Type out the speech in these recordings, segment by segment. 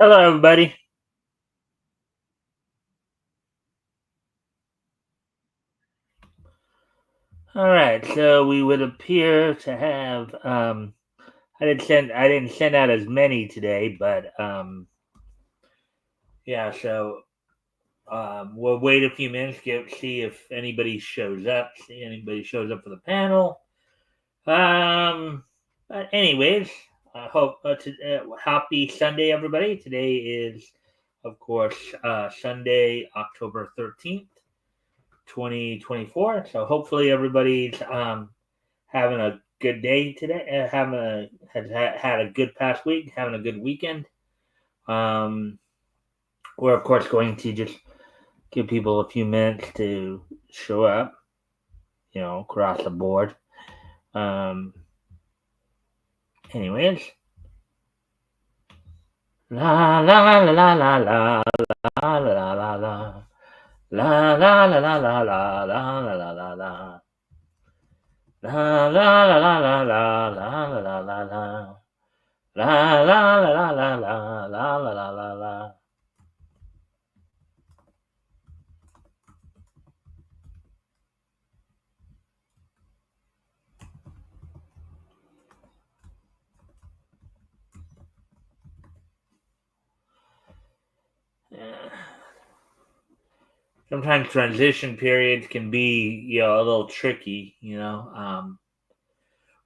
Hello, everybody. All right, so we would appear to have. I didn't send out as many today, but yeah. So we'll wait a few minutes, see if anybody shows up. See anybody shows up for the panel. But anyways, I hope happy Sunday, everybody. Today is, of course, Sunday, October 13th, 2024. So hopefully everybody's having a good day today. Had a good past week, having a good weekend. Um, we're of course going to just give people a few minutes to show up, across the board. Um, anyways, la la la la la la la la la la. La la la la la la la la la la la. La la la la la la la la la la la. La la la la la la la la la la la. Sometimes transition periods can be, a little tricky,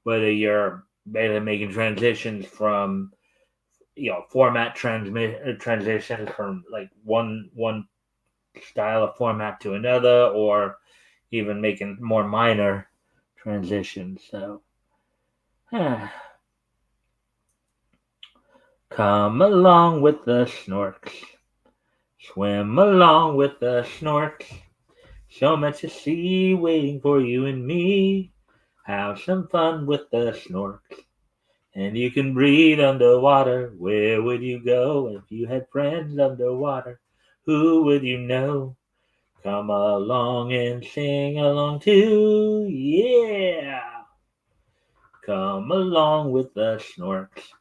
whether you're making transitions from, format transitions from like one style of format to another, or even making more minor transitions. So, come along with the snorks, swim along with the snorks. So much to see waiting for you and me. Have some fun with the snorks. And you can breathe underwater. Where would you go if you had friends underwater? Who would you know? Come along and sing along too. Yeah. Come along with the snorks.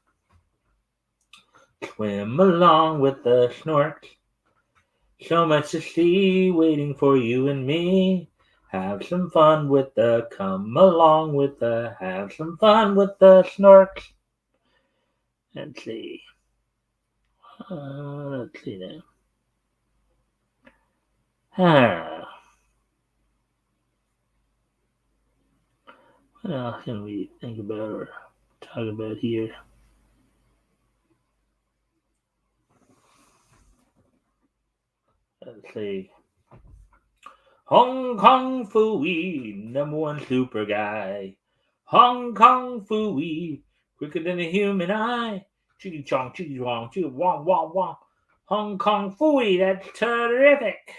Swim along with the snorks. So much to see waiting for you and me. Have some fun with the have some fun with the snorks. Let's see. Let's see now. What else can we think about or talk about here? Let's see. Hong Kong Fooey, #1 super guy. Hong Kong Fooey, quicker than a human eye. Chitty chong, chitty wong, wong, wong. Hong Kong Fooey, that's terrific.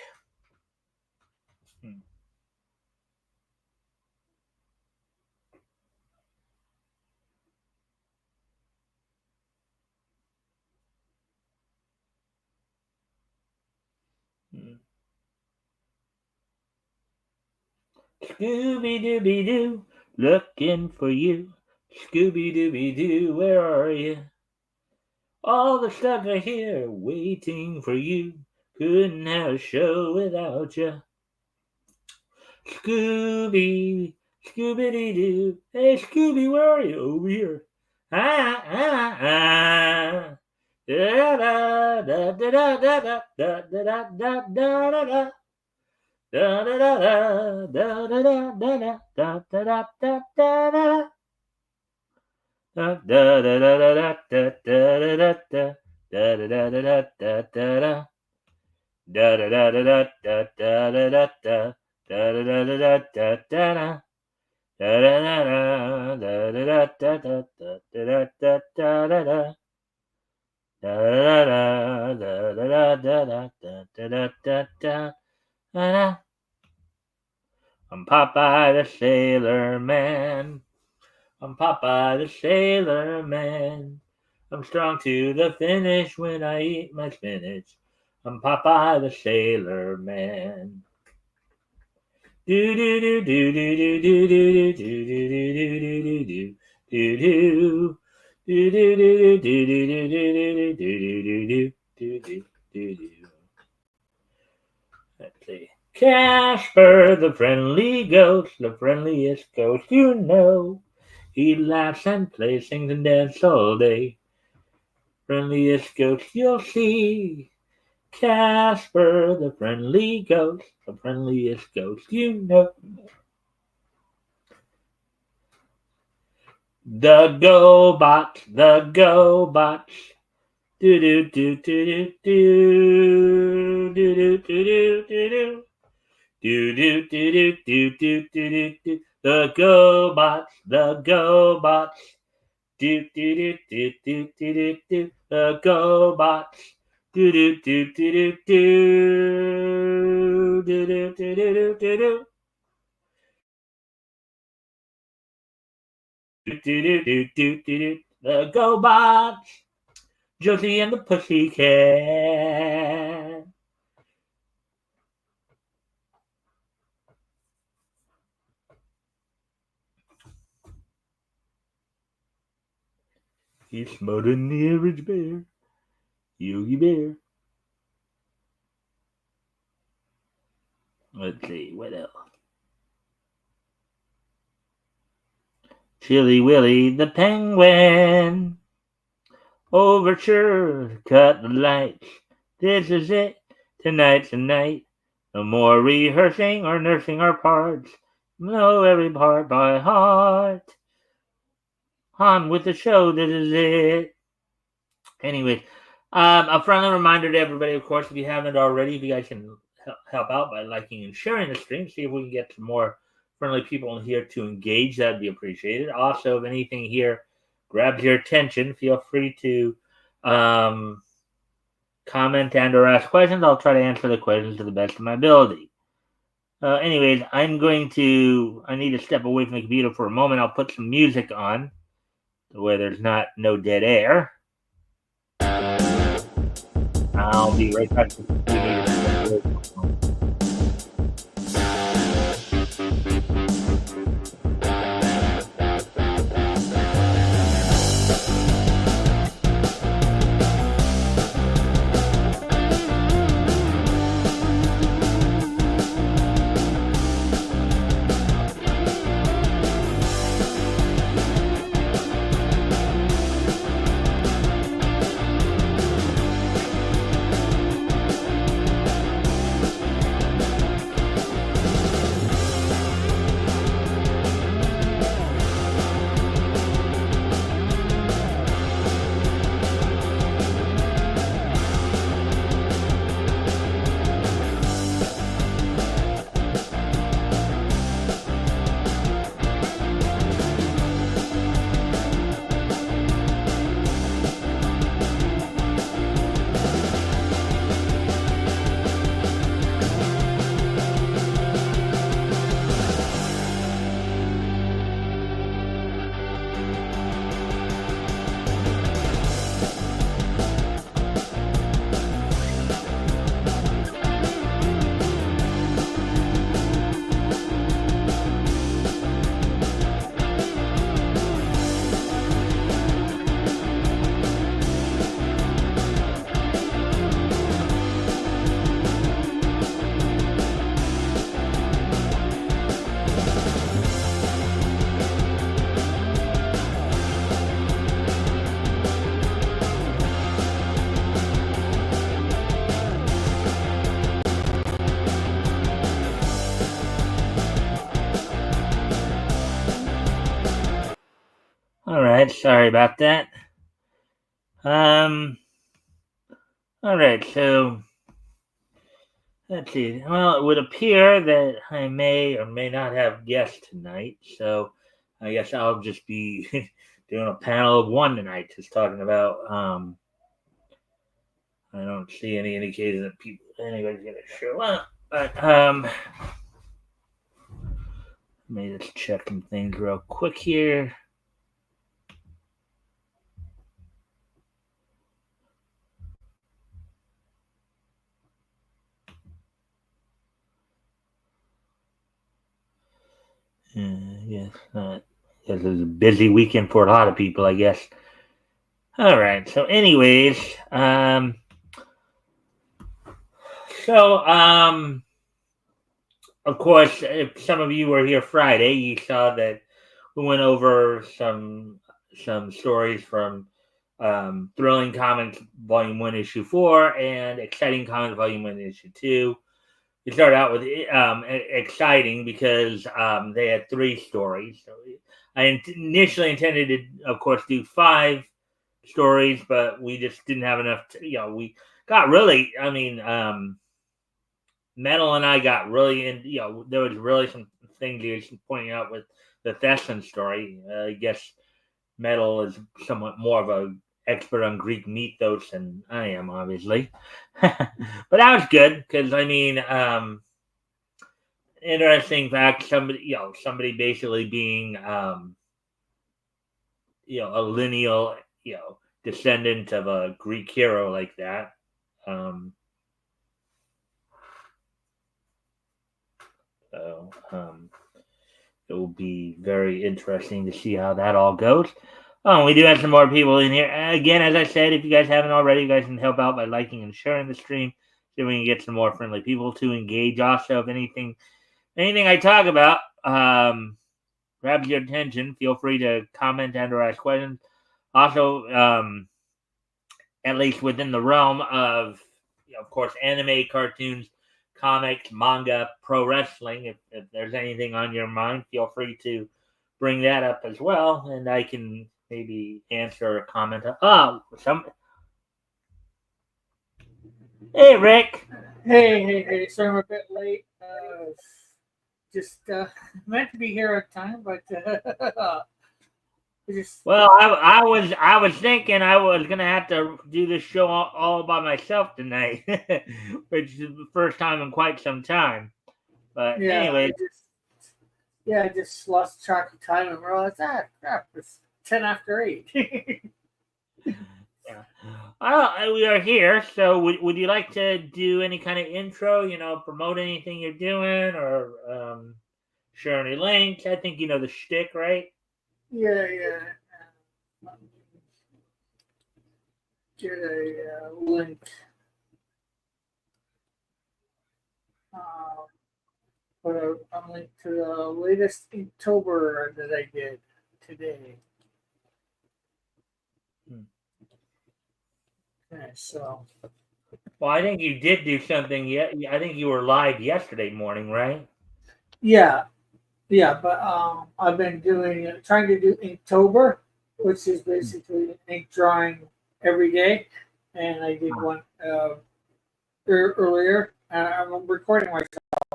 Scooby Dooby Doo, looking for you. Scooby Dooby Doo, where are you? All the stuff are here waiting for you. Couldn't have a show without you. Scooby, Scooby Doo. Hey Scooby, where are you? Over here. Ah, ah, ah. Da da da da da da da da da da da da da. Da da da da da da da da da da da da da da. Da da da da da da da da da da da da da da da da. Da da da da da da da da da da da da da da da da da. Da da da da da da da da da da da da da da. Da da da da da da da da da da da da. I'm Popeye the Sailor Man. I'm Popeye the Sailor Man. I'm strong to the finish when I eat my spinach. I'm Popeye the Sailor Man. Do do do do do do do do do do do do do do do do Let's see. Casper, the friendly ghost, the friendliest ghost you know. He laughs and plays, sings and dances all day. Friendliest ghost you'll see. Casper, the friendly ghost, the friendliest ghost you know. The GoBots, the GoBots. Do do do do do do do do do do do do do do do do do do. The GoBots, the GoBots. Do do do do do do do do. The GoBots. Do do do do do do do do do do do do. The GoBots, Josie and the Pussycat. He's smarter than the average bear. Yogi Bear. Let's see, what else? Chilly Willy the Penguin. Overture, cut the lights. This is it. Tonight's the night. No more rehearsing or nursing our parts. Know every part by heart. On with the show, this is it. Anyways, a friendly reminder to everybody, of course, if you haven't already, if you guys can help out by liking and sharing the stream, see if we can get some more friendly people in here to engage. That'd be appreciated. Also, if anything here grabs your attention, feel free to comment and or ask questions. I'll try to answer the questions to the best of my ability. Anyways, I need to step away from the computer for a moment. I'll put some music on where there's no dead air. I'll be right back. All right, sorry about that. All right, so let's see. Well, it would appear that I may or may not have guests tonight, so I guess I'll just be doing a panel of one tonight, just talking about. I don't see any indication that anybody's gonna show up, but let me just check some things real quick here. Yes, it was a busy weekend for a lot of people, I guess. All right. So, anyways, so of course, if some of you were here Friday, you saw that we went over some stories from Thrilling Comics Volume One, Issue 4, and Exciting Comics Volume One, Issue 2. We started out with exciting because they had 3 stories. So I initially intended to, of course, do 5 stories, but we just didn't have enough. We got really. I mean, Metal and I got really in. There was really some things he was pointing out with the Thesson story. I guess Metal is somewhat more of a expert on Greek mythos than I am, obviously. But that was good because I mean, interesting fact. Somebody basically being, a lineal, descendant of a Greek hero like that. Um, so it will be very interesting to see how that all goes. Oh, we do have some more people in here. Again, as I said, if you guys haven't already, you guys can help out by liking and sharing the stream. So we can get some more friendly people to engage. Also, if anything I talk about grabs your attention, feel free to comment and or ask questions. Also, at least within the realm of, of course, anime, cartoons, comics, manga, pro wrestling. If there's anything on your mind, feel free to bring that up as well, and I can maybe answer or comment. Hey, Rick. Hey. Sorry I'm a bit late. Just meant to be here on time, but just Well, I was thinking I was gonna have to do this show all by myself tonight, which is the first time in quite some time. But yeah, anyway, I just lost track of time and realized crap, it's 10 after 8. yeah. We are here. So, would you like to do any kind of intro? Promote anything you're doing, or share any links? I think you know the shtick, right? Yeah. Let me get a link. Uh, put a link to the latest Inktober that I did today. Hmm. Okay, so Well, I think you did do something. I think you were live yesterday morning, right? yeah, but I've been trying to do Inktober, which is basically ink drawing every day, and I did one earlier. I'm recording myself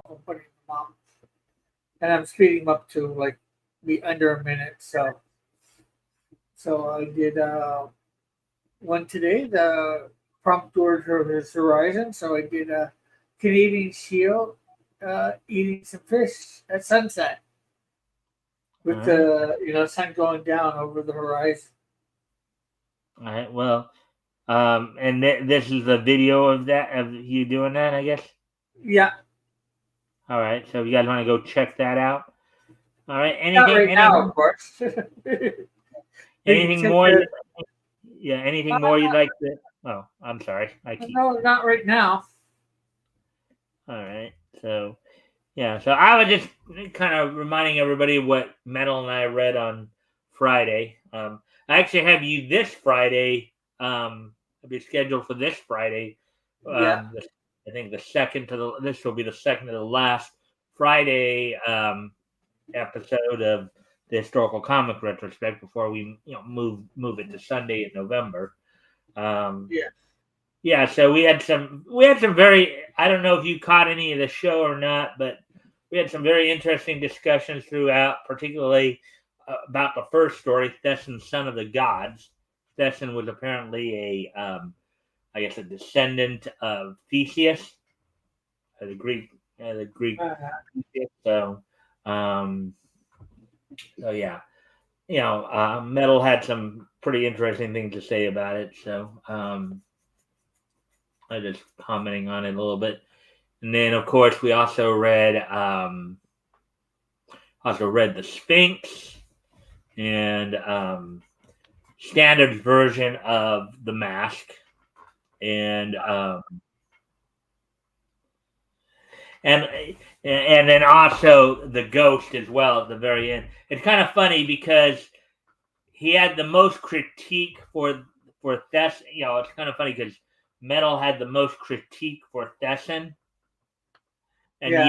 and putting them up, and I'm speeding them up to like be under a minute. So I did one today. The prompt word for his horizon. So I did a Canadian shield eating some fish at sunset All with right. the sun going down over the horizon. All right. Well, and this is a video of you doing that, I guess. Yeah, All right. So you guys want to go check that out? All right. not right now, of course. You can Anything check more? the. Yeah. Anything more Uh, you'd like to? Oh, I'm sorry. I keep. no, not right now. All right. So yeah. So I was just kind of reminding everybody what Metal and I read on Friday. I actually have you this Friday. I'll be scheduled for this Friday. Yeah. I think the second to the. This will be the second to the last Friday episode of the historical comic retrospect before we move it to Sunday in November. Um, Yeah. yeah, so we had some very, I don't know if you caught any of the show or not, but we had some very interesting discussions throughout, particularly about the first story, Thesson, son of the gods. Thesson was apparently I guess, a descendant of Theseus, the Greek. Uh, So, um, so yeah, Metal had some pretty interesting things to say about it. So, I just commenting on it a little bit. And then, of course, we also read the Sphinx and standard version of the mask, and and and then also the ghost as well at the very end. It's kind of funny because he had the most critique for Thess. You know, it's kind of funny because Metal had the most critique for Thesson, and Yeah.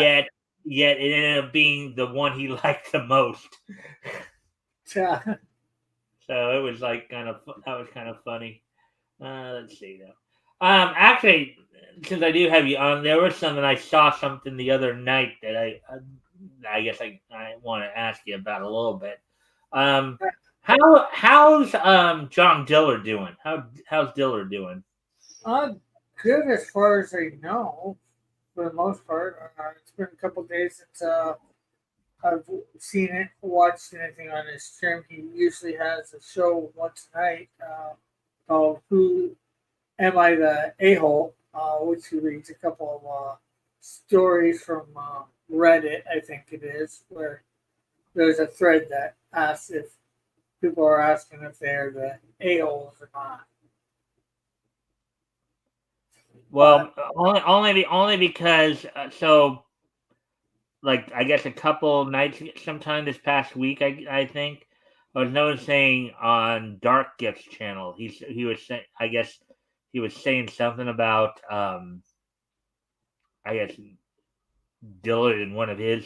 yet it ended up being the one he liked the most. Yeah. So it was like that was kind of funny. Let's see though. Actually, since I do have you on, there was something I saw something the other night that I guess I want to ask you about a little bit. Um, how's John Diller doing? How's Diller doing? Good as far as I know, for the most part. It's been a couple days since I've seen it, watched anything on his stream. He usually has a show once a night called "Who Am I the A-hole?" Which he reads a couple of stories from Reddit, I think it is, where there's a thread that asks if people are asking if they're the a-holes or not. But Well, only because like I guess a couple nights, sometime this past week, I think I was noticing on Dark Gifts channel. He was saying, I guess he was saying something about I guess Dillard in one of his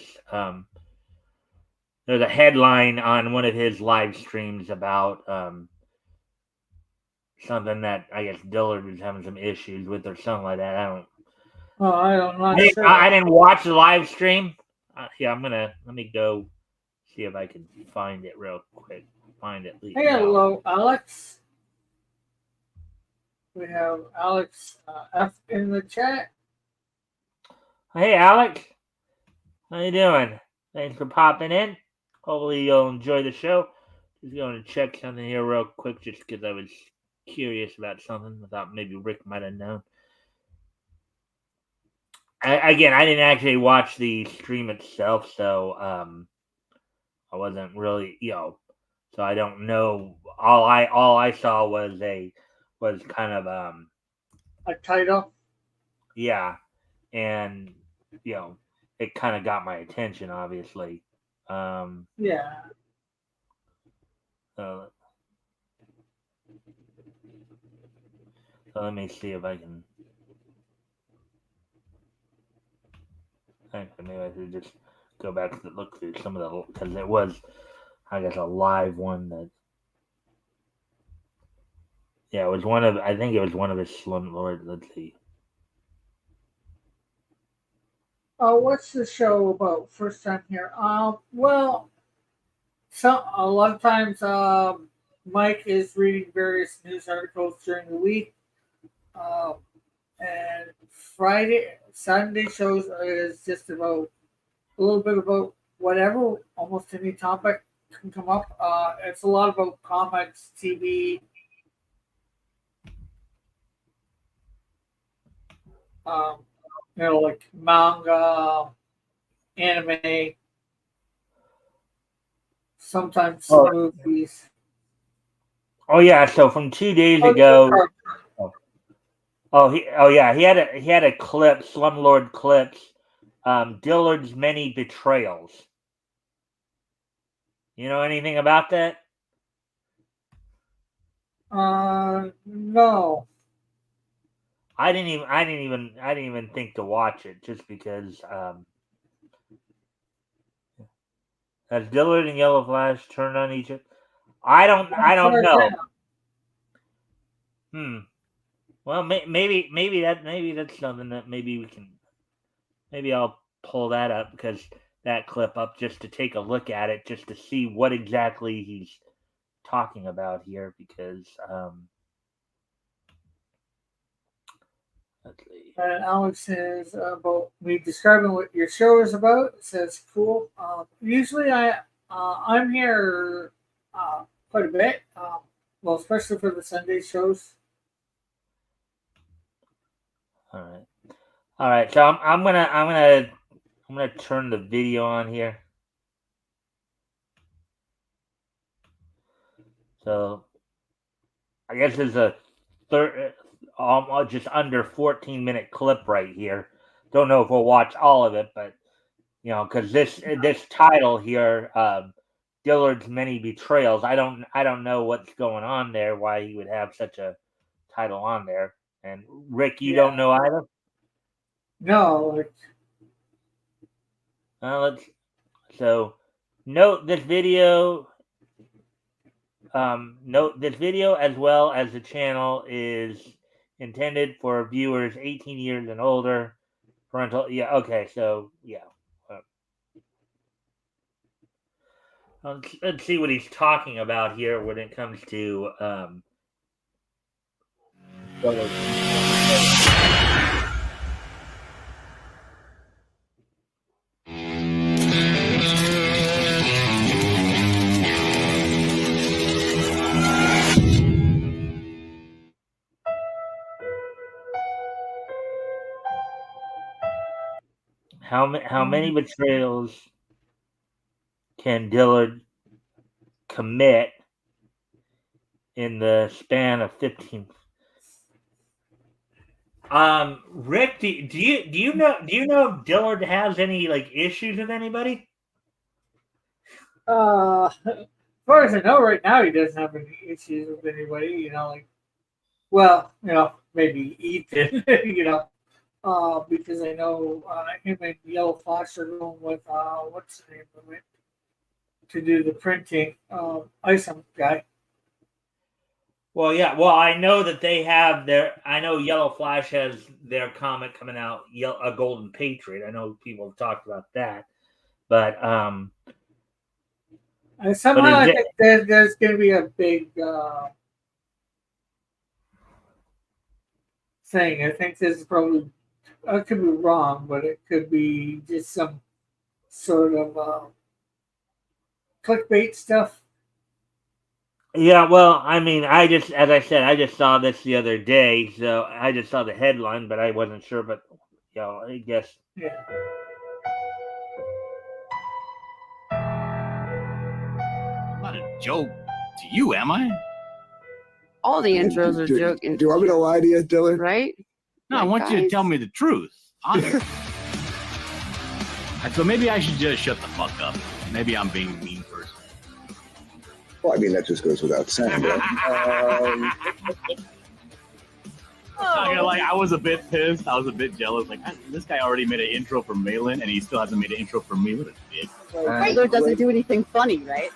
there's a headline on one of his live streams about something that I guess Dillard was having some issues with or something like that. I'm not sure. I didn't watch the live stream. Yeah, let me go see if I can find it real quick. Find it now. Hello, Alex. We have Alex F in the chat. Hey, Alex, how you doing? Thanks for popping in. Hopefully you'll enjoy the show. Just going to check something here real quick, just because I was curious about something. I thought maybe Rick might have known. Again, I didn't actually watch the stream itself, so I wasn't really, so I don't know. All I saw was kind of A title. yeah, and you know, it kind of got my attention, obviously. Yeah. So, so let me see if I can. Actually, maybe I should just go back to look through some of the because it was, I guess, a live one that. Yeah, it was one of. I think it was one of his slumlord. Let's see. What's the show about? First time here. Well, a lot of times, Mike is reading various news articles during the week. Um, and Sunday shows is just about a little bit about whatever, almost any topic can come up. It's a lot about comics, TV, um, like manga, anime, sometimes some Oh, movies. oh yeah. So from 2 days Oh, ago. Oh yeah. He had a clip. Slumlord clips. Dillard's many betrayals. You know anything about that? no. I didn't even think to watch it just because has Dillard and Yellow Flash turned on each other? I As don't far as know. that, Hmm. Well, maybe that's something that maybe I'll pull that up because that clip up just to take a look at it just to see what exactly he's talking about here because let's see. Alex says about me describing what your show is about. It says cool. Usually I'm here quite a bit. Well, especially for the Sunday shows. All right. All right. So I'm gonna turn the video on here. So I guess there's a almost just under 14-minute clip right here. Don't know if we'll watch all of it, but because this title here, Dillard's Many Betrayals. I don't know what's going on there. Why he would have such a title on there. And Rick, you don't know either. No. So note this video. Note this video as well as the channel is intended for viewers 18 years and older. Parental. Yeah. Okay. So yeah. Let's see what he's talking about here when it comes to how many betrayals can Dillard commit in the span of 15? Rick, do you know if Dillard has any like issues with anybody? As far as I know, right now he doesn't have any issues with anybody. Maybe Ethan. Because I know him and Yellow Flash are going with what's the name of it to do the printing. Isom guy. Well, yeah. Well, I know that they have their. I know Yellow Flash has their comic coming out, A Golden Patriot. I know people have talked about that, but somehow I think there's going to be a big thing. I think this is probably. I could be wrong, but it could be just some sort of clickbait stuff. Yeah, well, I mean, as I said, I just saw this the other day, so I just saw the headline, but I wasn't sure. But I guess. Yeah. I'm not a joke to you, am I? All the intros are jokes. Do you want me to lie to you, Dylan? Right? No, I want you to tell me the truth. Honestly. So maybe I should just shut the fuck up. Maybe I'm being a mean person. Well, I mean, that just goes without saying, right? I was a bit pissed. I was a bit jealous. Like, this guy already made an intro for Malin, and he still hasn't made an intro for me. What a dick. Regular doesn't do anything funny, right?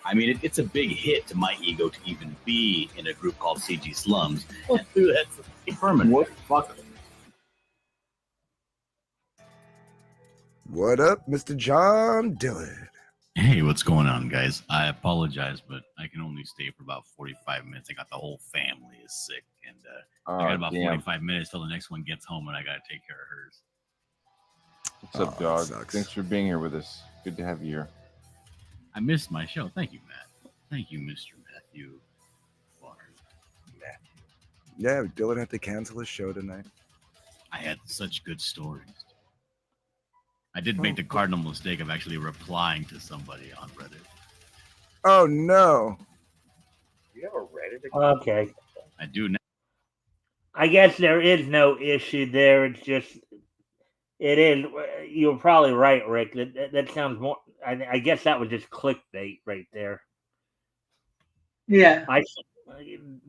I mean, it's a big hit to my ego to even be in a group called CG Slums. Dude, that's permanent. What? Fuck. What up, Mr. John Dillard? Hey, what's going on, guys? I apologize, but I can only stay for about 45 minutes. I got the whole family is sick, and I got about 45 minutes till the next one gets home, and I got to take care of hers. What's up, dog? Thanks for being here with us. Good to have you here. I missed my show. Thank you, Matt. Thank you, Mr. Matthew. Yeah, Dylan had to cancel his show tonight. I had such good stories. I did make the cardinal mistake of actually replying to somebody on Reddit. Oh, no. You have a Reddit account? Okay. I do now. I guess there is no issue there. It's just, it is. You're probably right, Rick. That sounds more. I guess that was just clickbait right there. Yeah.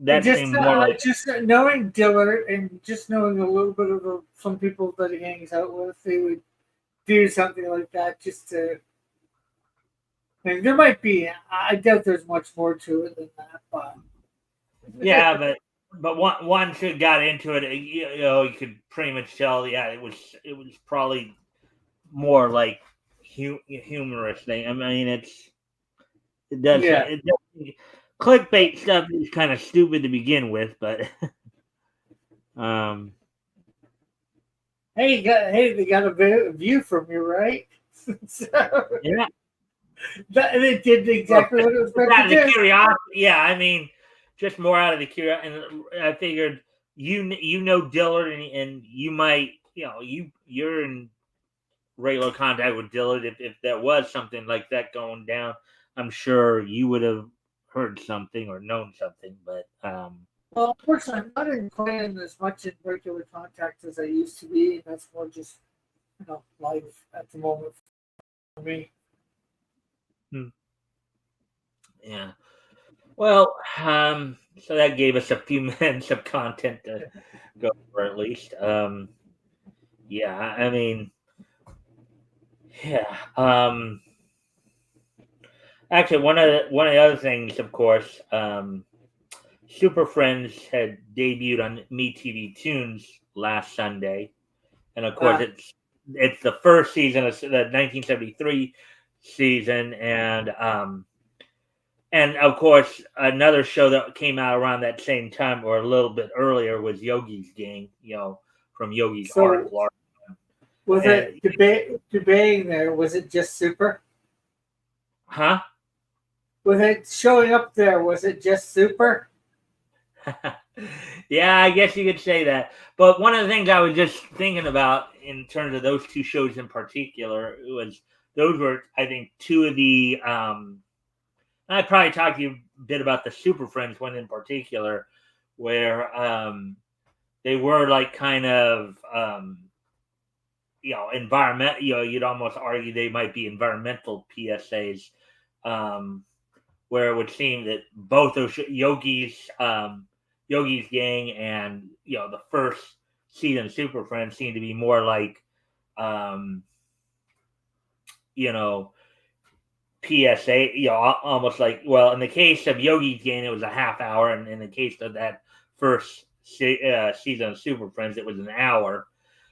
That seemed more like just knowing Dillard and just knowing a little bit of some people that he hangs out with, they would do something like that just to. I mean, there might be. I doubt there's much more to it than that, but yeah, but once it got into it, you could pretty much tell. Yeah, it was probably more like humorous thing. I mean, it does. Yeah. It does, clickbait stuff is kind of stupid to begin with, but hey, they got a view from you, right? So, yeah, it did exactly what it was meant to do. Curiosity. Yeah, I mean, just more out of the curiosity. And I figured you know Dillard, and you might you're in regular contact with Dillard. If there was something like that going down, I'm sure you would have heard something or known something. But Well, unfortunately, I'm not in quite in as much in regular contact as I used to be, and that's more just life at the moment for me. Yeah. Well, so that gave us a few minutes of content to go over at least. Yeah, I mean, yeah. Actually, one of the other things, of course, Super Friends had debuted on MeTV Tunes last Sunday, and of course, Ah, it's the first season of the 1973 season, and of course, another show that came out around that same time or a little bit earlier was Yogi's Gang, from Yogi's Art so Blog. was And it debating there? Was it just Super? huh? Was it showing up there? Was it just Super? Yeah, I guess you could say that. But one of the things I was just thinking about in terms of those two shows in particular was those were, I think, two of the. I probably talked to you a bit about the Super Friends one in particular, where they were like kind of environment. You'd almost argue they might be environmental PSAs, where it would seem that both those Yogi's Gang and the first season of Super Friends seem to be more like you know PSA, almost like, well, in the case of Yogi's Gang, it was a half hour, and in the case of that first season of Super Friends, it was an hour.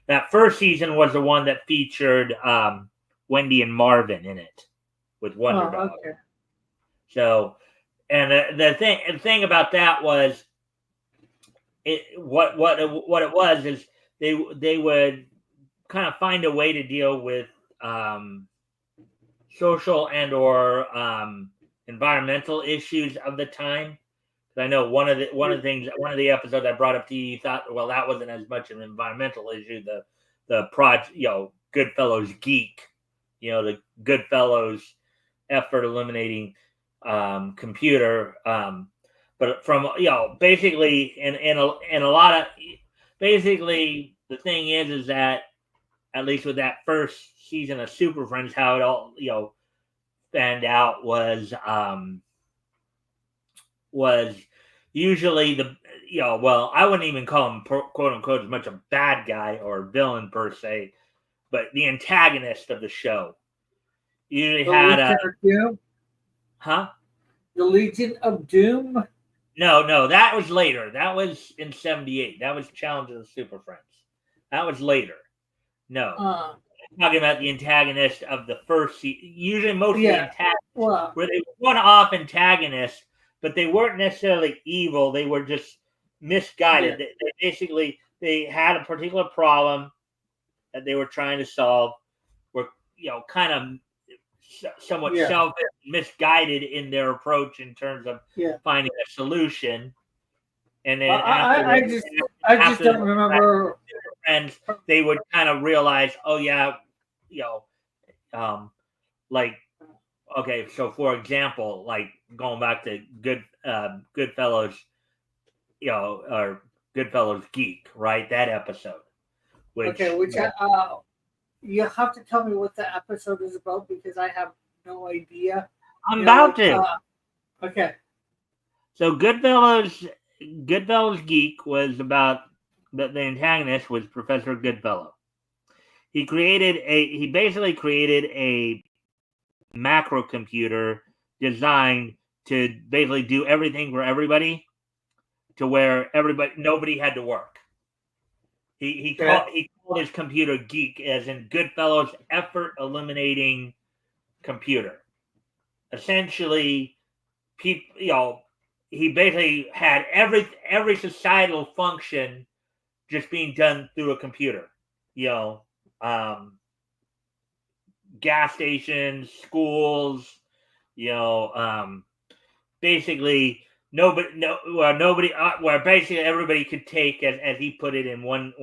That first season was the one that featured Wendy and Marvin in it with Wonder Dog. Okay. So, and the thing about that was, what it was is they would kind of find a way to deal with social and or environmental issues of the time. I know one of the episodes I brought up to you thought, well, that wasn't as much an environmental issue. Goodfellows Geek, the Goodfellows effort eliminating computer. But from basically in a lot of basically the thing is that at least with that first season of Super Friends, how it all fanned out was usually I wouldn't even call him quote unquote as much a bad guy or villain per se, but the antagonist of the show usually had Legion of Doom? The Legion of Doom? No, that was later. That was in '78. That was Challenge of the Super Friends. That was later. No. I'm talking about the antagonist of the first season. Usually most of the antagonists were they one-off antagonists, but they weren't necessarily evil. They were just misguided. They basically they had a particular problem that they were trying to solve. Were kind of somewhat selfish, misguided in their approach in terms of finding a solution. And then I just don't remember. And they would kind of realize, oh yeah, like, okay, so for example, like going back to Goodfellows, or Goodfellows Geek, right? That episode. You have to tell me what the episode is about because I have no idea. I'm about to. Okay. So Goodfellows Geek was about the antagonist was Professor Goodfellow. He basically created a macro computer designed to basically do everything for everybody, to where nobody had to work. He called his computer Geek, as in Goodfellow's effort eliminating computer. Essentially, people, he basically had every societal function just being done through a computer. Gas stations, schools, basically nobody where basically everybody could take, as he put it in one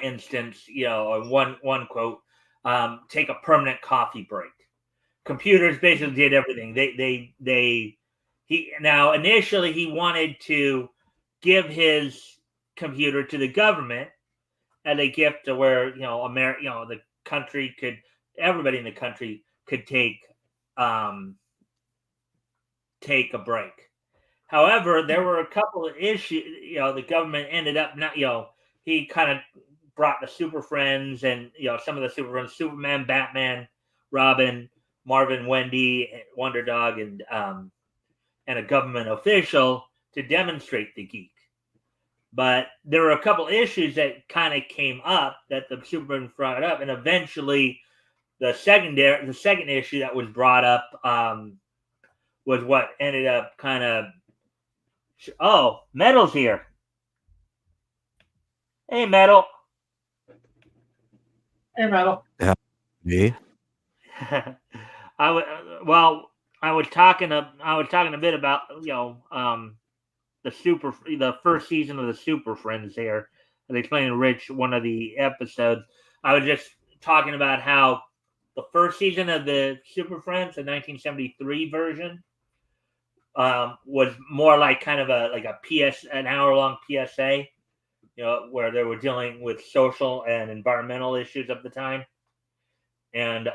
instance, or one quote, take a permanent coffee break. computers basically did everything. Now initially he wanted to give his computer to the government as a gift to where the country could, everybody in the country could take a break. However, there were a couple of issues. The government ended up not. He kind of brought the Super Friends and some of the Super Friends, Superman, Batman, Robin, Marvin, Wendy, Wonder Dog, and a government official to demonstrate the geek. But there were a couple issues that kind of came up that the Superman brought up, and eventually the second issue that was brought up was what ended up kind of. Oh, Metal's here. Hey, Metal. Hey, Metal. Yeah. Me? I was talking a bit about the first season of the Super Friends here. They explained to Rich one of the episodes. I was just talking about how the first season of the Super Friends, the 1973 version, was more like kind of an hour-long PSA, where they were dealing with social and environmental issues of the time. And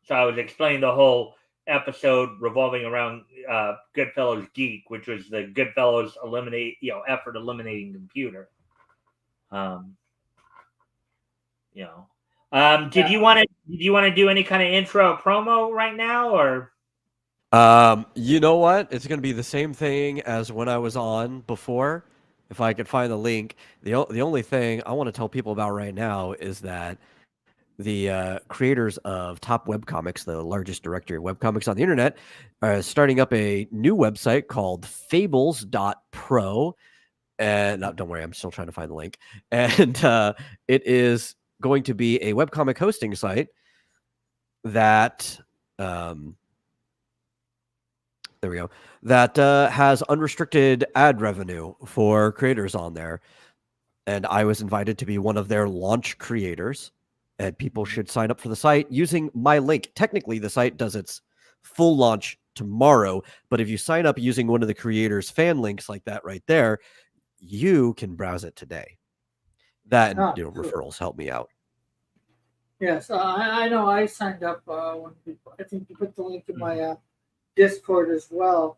so I was explaining the whole episode revolving around Goodfellas Geek, which was the Goodfellas effort eliminating computer. Did you want to do any kind of intro promo right now, or? You know what? It's going to be the same thing as when I was on before. If I could find the link, the only thing I want to tell people about right now is that the creators of Top Webcomics, the largest directory of webcomics on the internet, are starting up a new website called fables.pro. And don't worry, I'm still trying to find the link. And it is going to be a webcomic hosting site that there we go. That has unrestricted ad revenue for creators on there. And I was invited to be one of their launch creators. And people should sign up for the site using my link. Technically, the site does its full launch tomorrow. But if you sign up using one of the creators' fan links like that right there, you can browse it today. That and referrals help me out. Yes, I know. I signed up. I think you put the link in my Discord as well.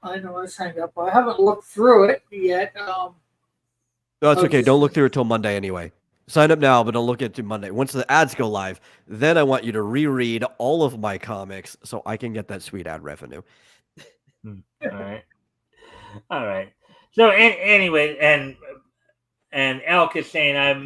I know I signed up. I haven't looked through it yet. No, it's okay. Don't look through it till Monday anyway. Sign up now, but don't look at it Monday. Once the ads go live, then I want you to reread all of my comics so I can get that sweet ad revenue. All right. So anyway, and Elk is saying I've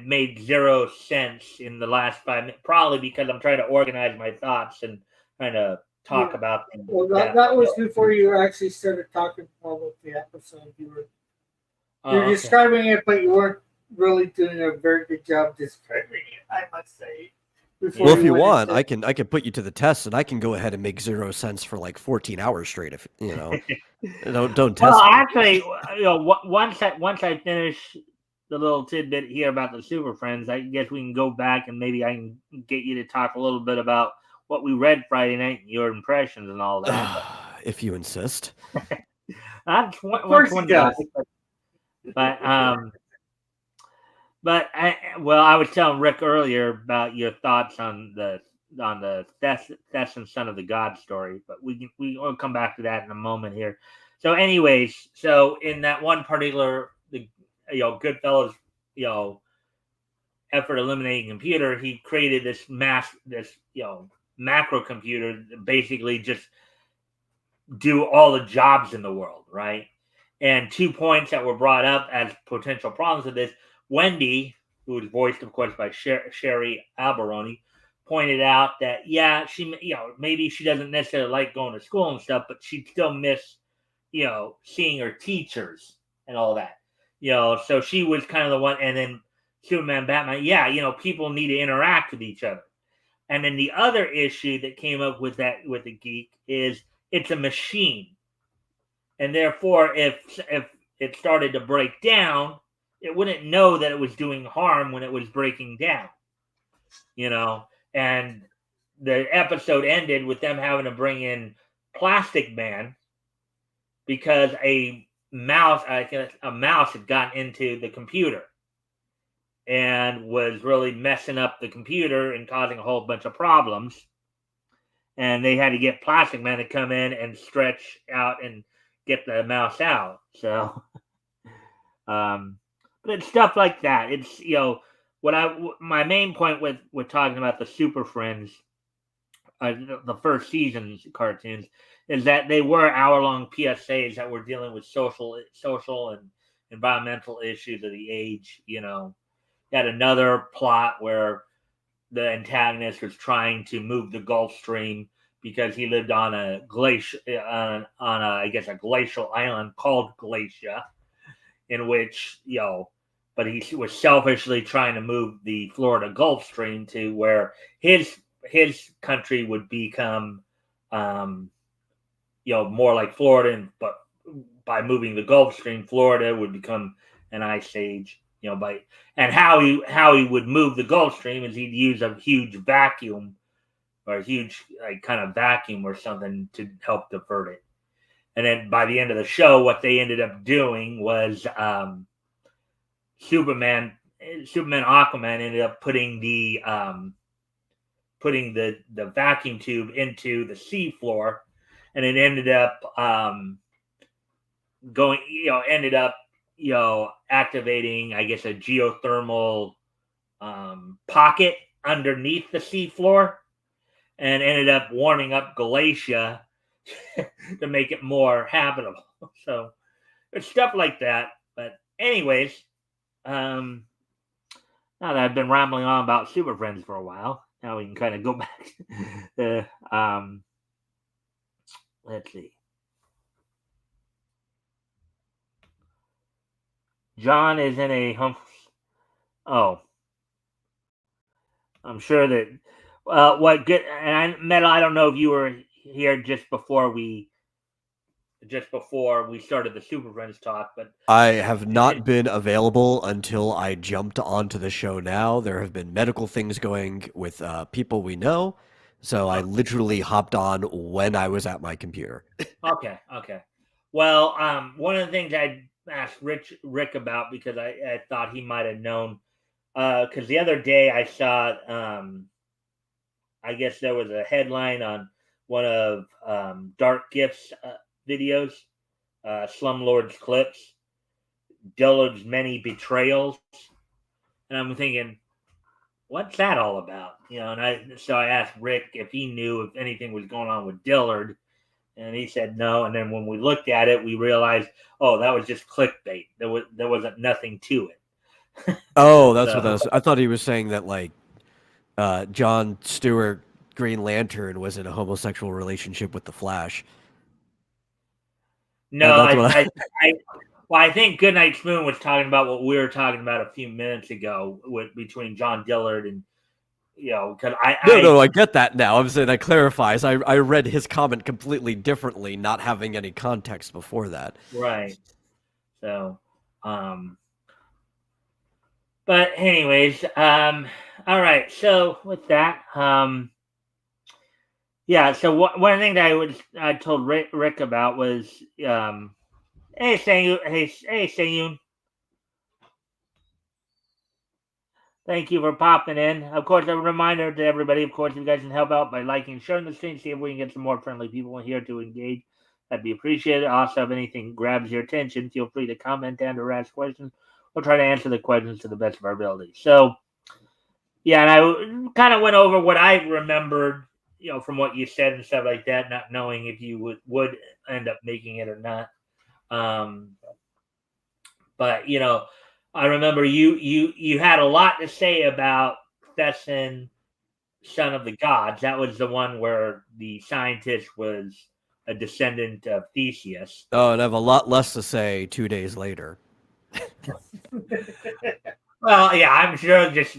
made 0 cents in the last 5 minutes, probably because I'm trying to organize my thoughts and trying to talk about them. Well, that was before you actually started talking more about the episode. You're describing it, but you weren't really doing a very good job describing it, I must say. Well, if you want, I can put you to the test, and I can go ahead and make 0 cents for like 14 hours straight. If don't test. Well, actually, once I finish the little tidbit here about the Super Friends, I guess we can go back and maybe I can get you to talk a little bit about what we read Friday night, and your impressions and all that. If you insist. Of course he does. But I was telling Rick earlier about your thoughts on the Thess and Son of the God story, but we'll come back to that in a moment here. So, anyways, in that one particular Goodfellas effort eliminating computer, he created this macro computer that basically just do all the jobs in the world, right? And 2 points that were brought up as potential problems with this. Wendy, who was voiced, of course, by Sherry Alberoni, pointed out that, she, maybe she doesn't necessarily like going to school and stuff, but she'd still miss, seeing her teachers and all that. So she was kind of the one. And then Superman, Batman, people need to interact with each other. And then the other issue that came up with the geek is it's a machine. And therefore, if it started to break down, it wouldn't know that it was doing harm when it was breaking down, and the episode ended with them having to bring in Plastic Man because a mouse had gotten into the computer and was really messing up the computer and causing a whole bunch of problems. And they had to get Plastic Man to come in and stretch out and get the mouse out. So, but it's stuff like that. It's, my main point with talking about the Super Friends, the first season's cartoons, is that they were hour-long PSAs that were dealing with social and environmental issues of the age. You had another plot where the antagonist was trying to move the Gulf Stream because he lived on a glacier, I guess a glacial island called Glacia, in which but he was selfishly trying to move the Florida Gulf Stream to where his country would become, more like Florida, but by moving the Gulf Stream, Florida would become an ice age. And how he would move the Gulf Stream is he'd use a huge vacuum or a huge kind of vacuum or something to help divert it. And then by the end of the show, what they ended up doing was Superman, Aquaman ended up putting the vacuum tube into the seafloor, and it ended up activating, I guess, a geothermal pocket underneath the seafloor, and ended up warming up Galatia to make it more habitable. So it's stuff like that. But anyways, now that I've been rambling on about Super Friends for a while, now we can kind of go back. Let's see. John is in a Oh, I'm sure that what good and Metal. I don't know if you were here just before we started the Super Friends talk, but I have not been available until I jumped onto the show now. There have been medical things going with people we know, so I literally hopped on when I was at my computer. Okay. Well, one of the things I asked Rick about, because I thought he might have known, because the other day I saw, I guess there was a headline on one of Dark Gifts videos, Slumlord's Clips, Dillard's Many Betrayals, and I'm thinking, what's that all about? And I asked Rick if he knew if anything was going on with Dillard, and he said no. And then when we looked at it, we realized, oh, that was just clickbait. There wasn't nothing to it. Oh, that's what that was. I thought he was saying that John Stewart Green Lantern was in a homosexual relationship with the Flash. No, I think Goodnight Spoon was talking about what we were talking about a few minutes ago between John Dillard and, because I get that now. I'm saying that clarifies. I read his comment completely differently, not having any context before that. Right. So, but anyways, all right. So with that, yeah. So one thing that I told Rick about was, hey Sayun. Thank you for popping in. Of course, a reminder to everybody, of course, if you guys can help out by liking and sharing the stream, see if we can get some more friendly people in here to engage. That'd be appreciated. Also, if anything grabs your attention, feel free to comment and or ask questions. We'll try to answer the questions to the best of our ability. So, yeah, and I kind of went over what I remembered, from what you said and stuff like that, not knowing if you would end up making it or not. But, I remember you had a lot to say about Thesson, Son of the Gods. That was the one where the scientist was a descendant of Theseus. Oh, and I have a lot less to say 2 days later. Well, yeah, I'm sure just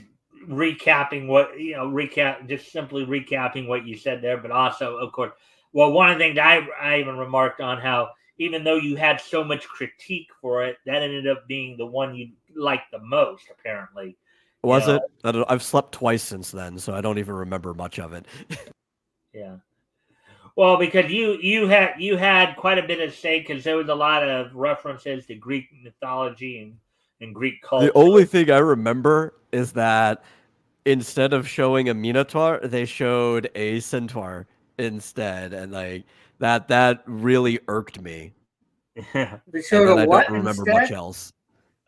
recapping simply recapping what you said there, but also, of course, well, one of the things I even remarked on how even though you had so much critique for it, that ended up being the one you liked the most, apparently. Was it? I don't know. I've slept twice since then, so I don't even remember much of it. Yeah. Well, because you had quite a bit of say because there was a lot of references to Greek mythology and Greek culture. The only thing I remember is that instead of showing a minotaur, they showed a centaur instead, and like that really irked me. They And showed then a I what don't remember instead? much else.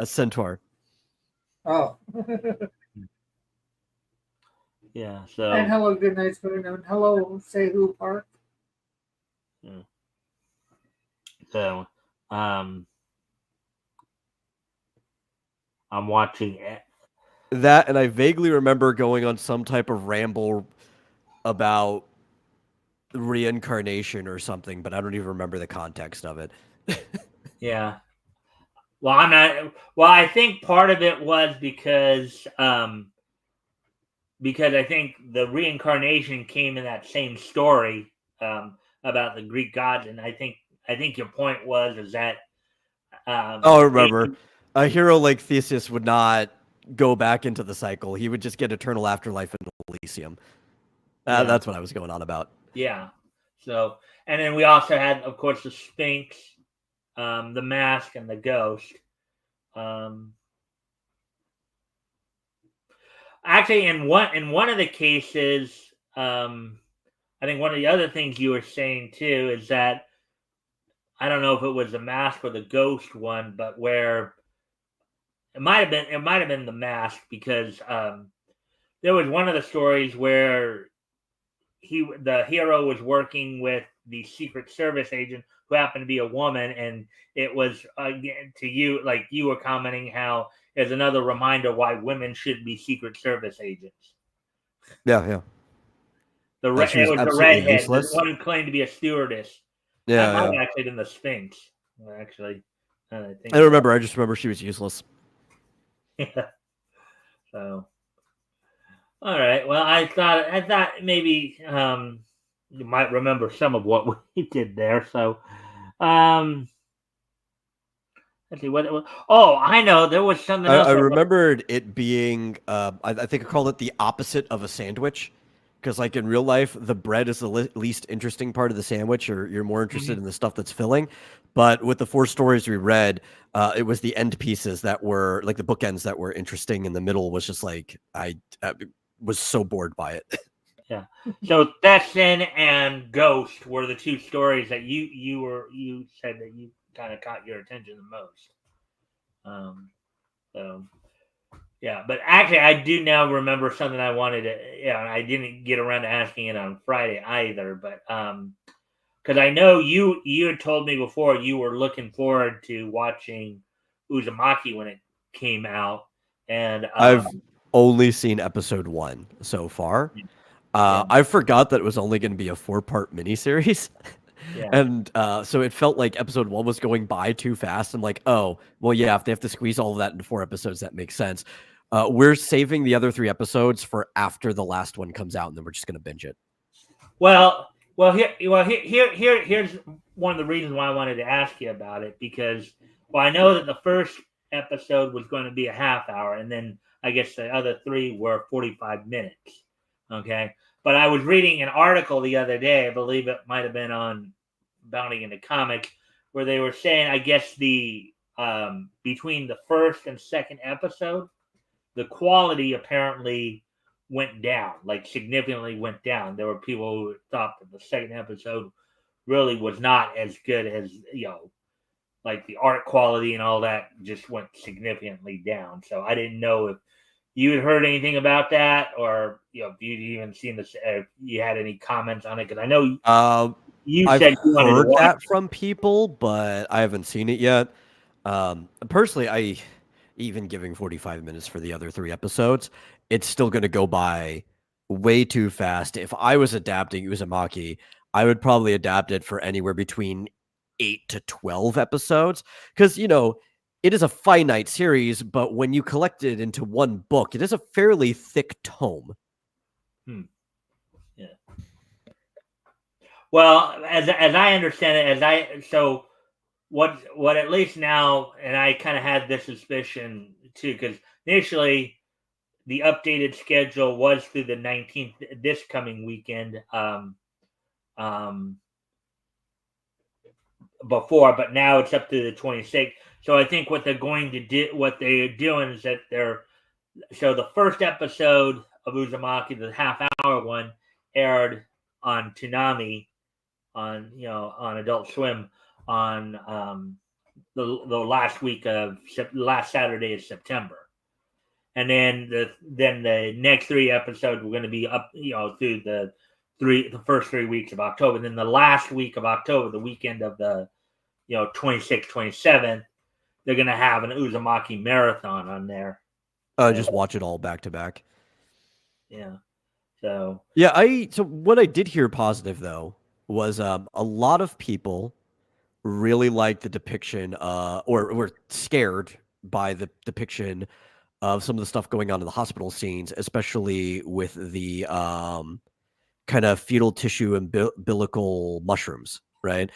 A centaur. Oh. Yeah. So. And hello, good night, spoon. And hello, say who Park. Yeah. So, I'm watching it. That, and I vaguely remember going on some type of ramble about reincarnation or something, but I don't even remember the context of it. Yeah. Well, I'm not. Well, I think part of it was because I think the reincarnation came in that same story about the Greek gods, and I think your point was is that Oh, I remember. A hero like Theseus would not go back into the cycle. He would just get eternal afterlife in Elysium. Yeah. That's what I was going on about. Yeah. So, and then we also had, of course, the Sphinx, the Mask, and the Ghost. Actually, in one of the cases, I think one of the other things you were saying too is that I don't know if it was the Mask or the Ghost one, but where it might have been the Mask because there was one of the stories where the hero was working with the Secret Service agent who happened to be a woman, and it was again to you like you were commenting how there's another reminder why women should be Secret Service agents. Yeah. It was the redhead, the one who claimed to be a stewardess. That might have actually been the Sphinx. Actually, I don't remember. I just remember she was useless. Yeah. So, all right. Well, I thought maybe you might remember some of what we did there. So, let's see what. Oh, I know there was something else. I remembered it being. I think I called it the opposite of a sandwich, because like in real life, the bread is the least interesting part of the sandwich, or you're more interested in the stuff that's filling. But with the 4 stories we read, it was the end pieces that were like the bookends that were interesting, and the middle was just like I was so bored by it. Yeah. So Destin and Ghost were the 2 stories that you said that you kind of caught your attention the most. So yeah, but actually I do now remember something I wanted to. Yeah, I didn't get around to asking it on Friday either, but because I know you had told me before you were looking forward to watching Uzumaki when it came out, and I've only seen episode 1 so far. I forgot that it was only going to be a 4-part miniseries. Yeah. And so it felt like episode 1 was going by too fast. I'm like, oh, well, yeah, if they have to squeeze all of that into 4 episodes, that makes sense. We're saving the other 3 episodes for after the last one comes out, and then we're just going to binge it. Here's one of the reasons why I wanted to ask you about it, because I know that the first episode was going to be a half hour, and then I guess the other 3 were 45 minutes. Okay. But I was reading an article the other day, I believe it might have been on Bounty into Comics, where they were saying, I guess the between the first and second episode, the quality apparently went down, like significantly went down. There were people who thought that the second episode really was not as good as, like the art quality and all that just went significantly down. So I didn't know if you had heard anything about that, or if you'd even seen this, if you had any comments on it, because I know you I've said you wanted to heard watch that from people, but I haven't seen it yet. Personally, I even giving 45 minutes for the other 3 episodes, it's still going to go by way too fast. If I was adapting Uzumaki, I would probably adapt it for anywhere between 8 to 12 episodes, because it is a finite series, but when you collect it into one book, it is a fairly thick tome. Yeah. Well, as I understand it, what at least now, and I kind of had this suspicion too, because initially the updated schedule was through the 19th, this coming weekend. Before, but now it's up to the 26th. So I think what they're going to do, what they're doing is that so the first episode of Uzumaki, the half-hour one, aired on Toonami, on Adult Swim on the last week of last Saturday of September, and then the next 3 episodes were going to be up through the first 3 weeks of October. And then the last week of October, the weekend of the 26th, 27th, they're going to have an Uzumaki marathon on there. Just watch it all back to back. Yeah. So what I did hear positive though was a lot of people really liked the depiction or were scared by the depiction of some of the stuff going on in the hospital scenes, especially with the kind of fetal tissue and umbilical mushrooms, right?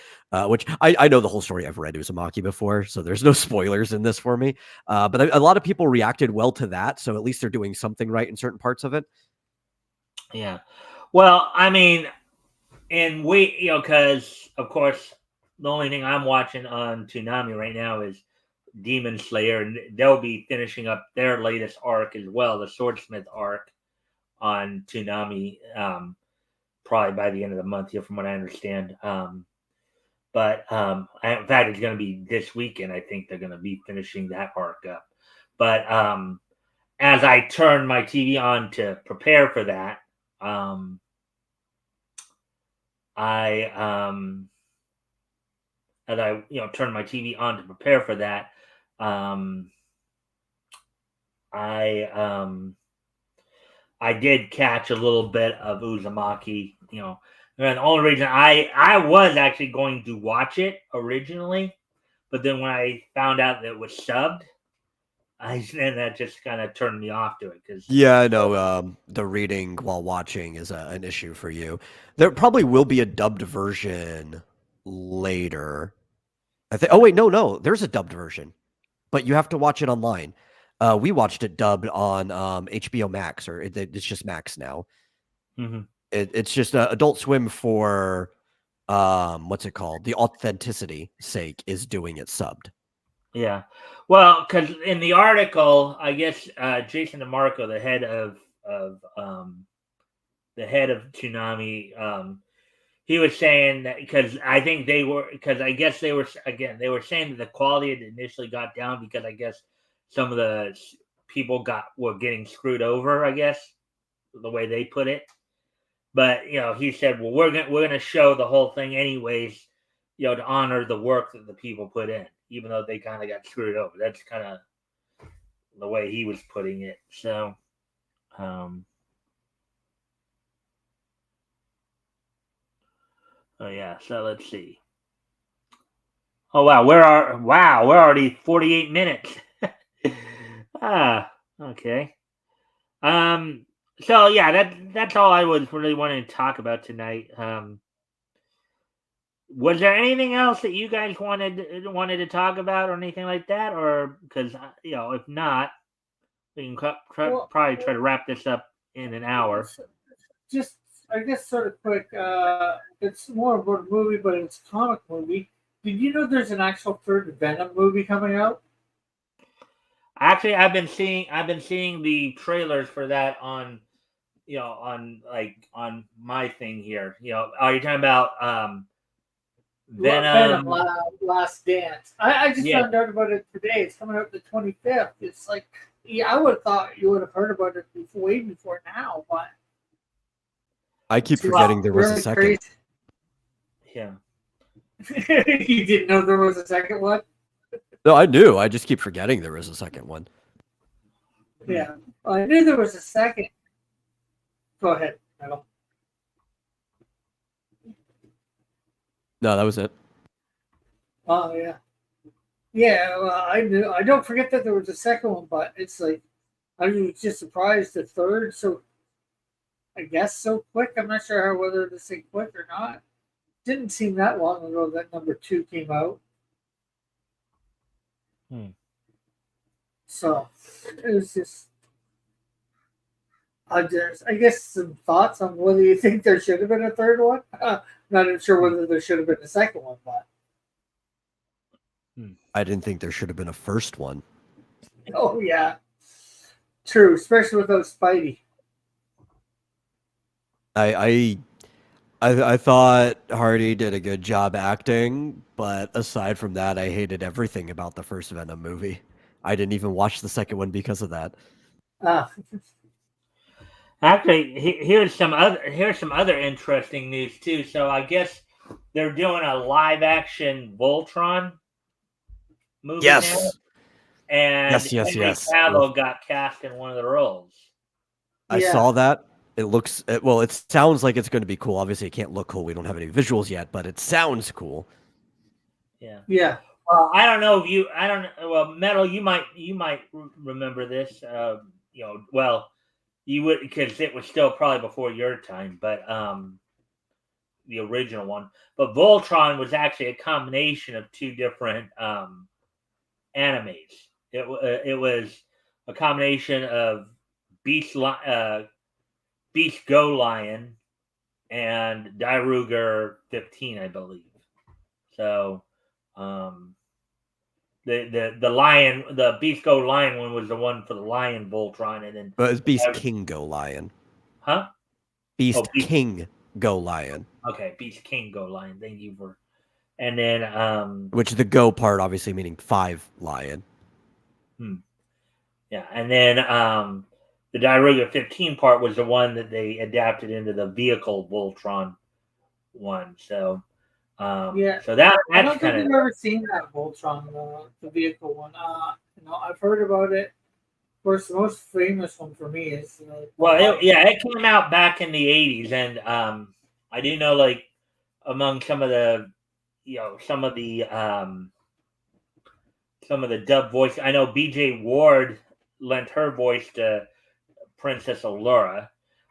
Which I know the whole story. I've read Uzumaki before, so there's no spoilers in this for me. But a lot of people reacted well to that, so at least they're doing something right in certain parts of it. Yeah. Well, I mean, and because of course the only thing I'm watching on Toonami right now is Demon Slayer, and they'll be finishing up their latest arc as well, the Swordsmith arc on Toonami, probably by the end of the month here, from what I understand. But in fact, it's going to be this weekend. I think they're going to be finishing that arc up. But as I turn my TV on to prepare for that, turn my TV on to prepare for that, I did catch a little bit of Uzumaki, and the only reason I was actually going to watch it originally, but then when I found out that it was subbed, then that just kind of turned me off to it. I know the reading while watching is an issue for you. There probably will be a dubbed version later. I think. Oh wait, no, there's a dubbed version, but you have to watch it online. We watched it dubbed on HBO Max, or it's just Max now. Mm-hmm. It's just Adult Swim for what's it called? The authenticity sake is doing it subbed. Yeah, well, because in the article, I guess Jason DeMarco, the head of Toonami, he was saying that because I think they were saying that the quality had initially got down because I guess some of the people were getting screwed over, I guess, the way they put it. But he said, well, we're gonna show the whole thing anyways, to honor the work that the people put in, even though they kind of got screwed over. That's kind of the way he was putting it. So, oh yeah. So let's see. Oh wow, we're already 48 minutes. Okay. So yeah, that's all I was really wanting to talk about tonight. Was there anything else that you guys wanted to talk about or anything like that? Or because if not, we can probably try to wrap this up in an hour. Just, I guess, sort of quick. It's more about a movie, but it's a comic movie. Did you know there's an actual third Venom movie coming out? Actually, I've been seeing the trailers for that on my thing here. Are you talking about Venom? Last Dance. I just found out about it today. It's coming out the 25th. It's like, I would have thought you would have heard about it way before now, but I keep forgetting there was a second. Crazy. Yeah. You didn't know there was a second one? No, I knew. I just keep forgetting there was a second one. Yeah. I knew there was a second. Go ahead, Metal. No, that was it. Oh, yeah. Yeah, well, I knew. I don't forget that there was a second one, but it's like, I was just surprised the third, so I guess so quick. I'm not sure whether to say quick or not. Didn't seem that long ago that number 2 came out. So it was just, I guess some thoughts on whether you think there should have been a third one. Not even sure whether there should have been a second one, but I didn't think there should have been a first one. oh yeah, true. Especially without Spidey. I thought Hardy did a good job acting, but aside from that, I hated everything about the first Venom movie. I didn't even watch the second one because of that. Ah, Actually, here's some other interesting news too. So I guess they're doing a live action Voltron movie now, Yes, and yes. Henry Cavill got cast in one of the roles. I yeah. saw that. It looks well. It sounds like it's going to be cool. Obviously, it can't look cool. We don't have any visuals yet, but it sounds cool. Yeah. Yeah. I don't know if you. I don't. Well, Metal, you might remember this. Well, you would, because it was still probably before your time, but the original one. But Voltron was actually a combination of two different animes. It was a combination of Beast Go Lion and Daruger 15, I believe. So, the lion, the Beast Go Lion one was the one for the Lion Voltron, and then But it's Beast King Go Lion. Huh? Beast King Go Lion. Okay, Beast King Go Lion. Thank you for. And then which the Go part obviously meaning 5 lion. Yeah, and then the Daruga 15 part was the one that they adapted into the vehicle Voltron one. So Yeah. So that's I don't think kind I've ever seen that Voltron, the vehicle one. I've heard about it. Of course, the most famous one for me is. It came out back in the 80s, and I do know, like, among some of the, some of the dub voice. I know B.J. Ward lent her voice to Princess Allura.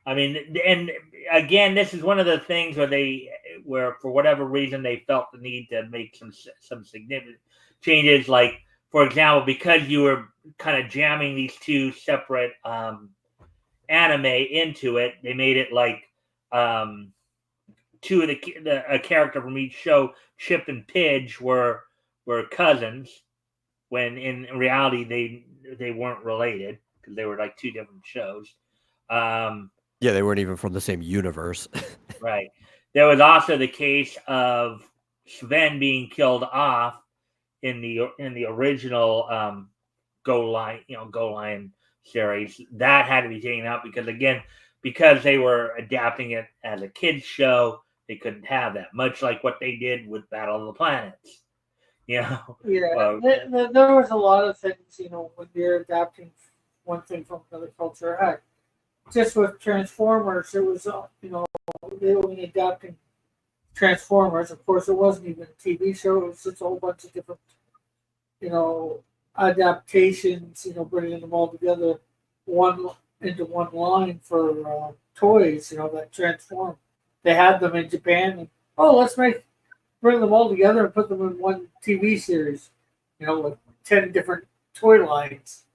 I mean, and again, this is one of the things where for whatever reason they felt the need to make some significant changes. Like, for example, because you were kind of jamming these two separate anime into it, they made it like two of a character from each show, Chip and Pidge, were cousins, when in reality they weren't related because they were like two different shows. Yeah, they weren't even from the same universe. Right. There was also the case of Sven being killed off in the original Go Lion series. That had to be taken out because they were adapting it as a kids show. They couldn't have that, much like what they did with Battle of the Planets. Yeah, there was a lot of things, when you're adapting one thing from another culture. Heck, just with Transformers, it was, they only adapting Transformers. Of course, it wasn't even a TV show. It was just a whole bunch of different, adaptations, bringing them all together into one line for toys, that transform. They had them in Japan, and let's bring them all together and put them in one TV series, with 10 different toy lines.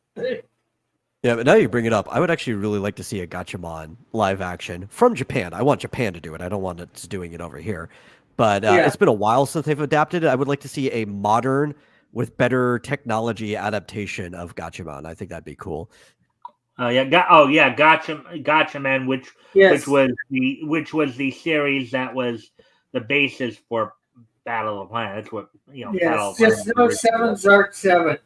Yeah, but now you bring it up, I would actually really like to see a Gatchaman live action from Japan. I want Japan to do it. I don't want it doing it over here. But it's been a while since they've adapted it. I would like to see a modern, with better technology adaptation of Gatchaman. I think that'd be cool. Gatchaman, which was the series that was the basis for Battle of the Planet. That's what Yes, just no 7 Zark 7.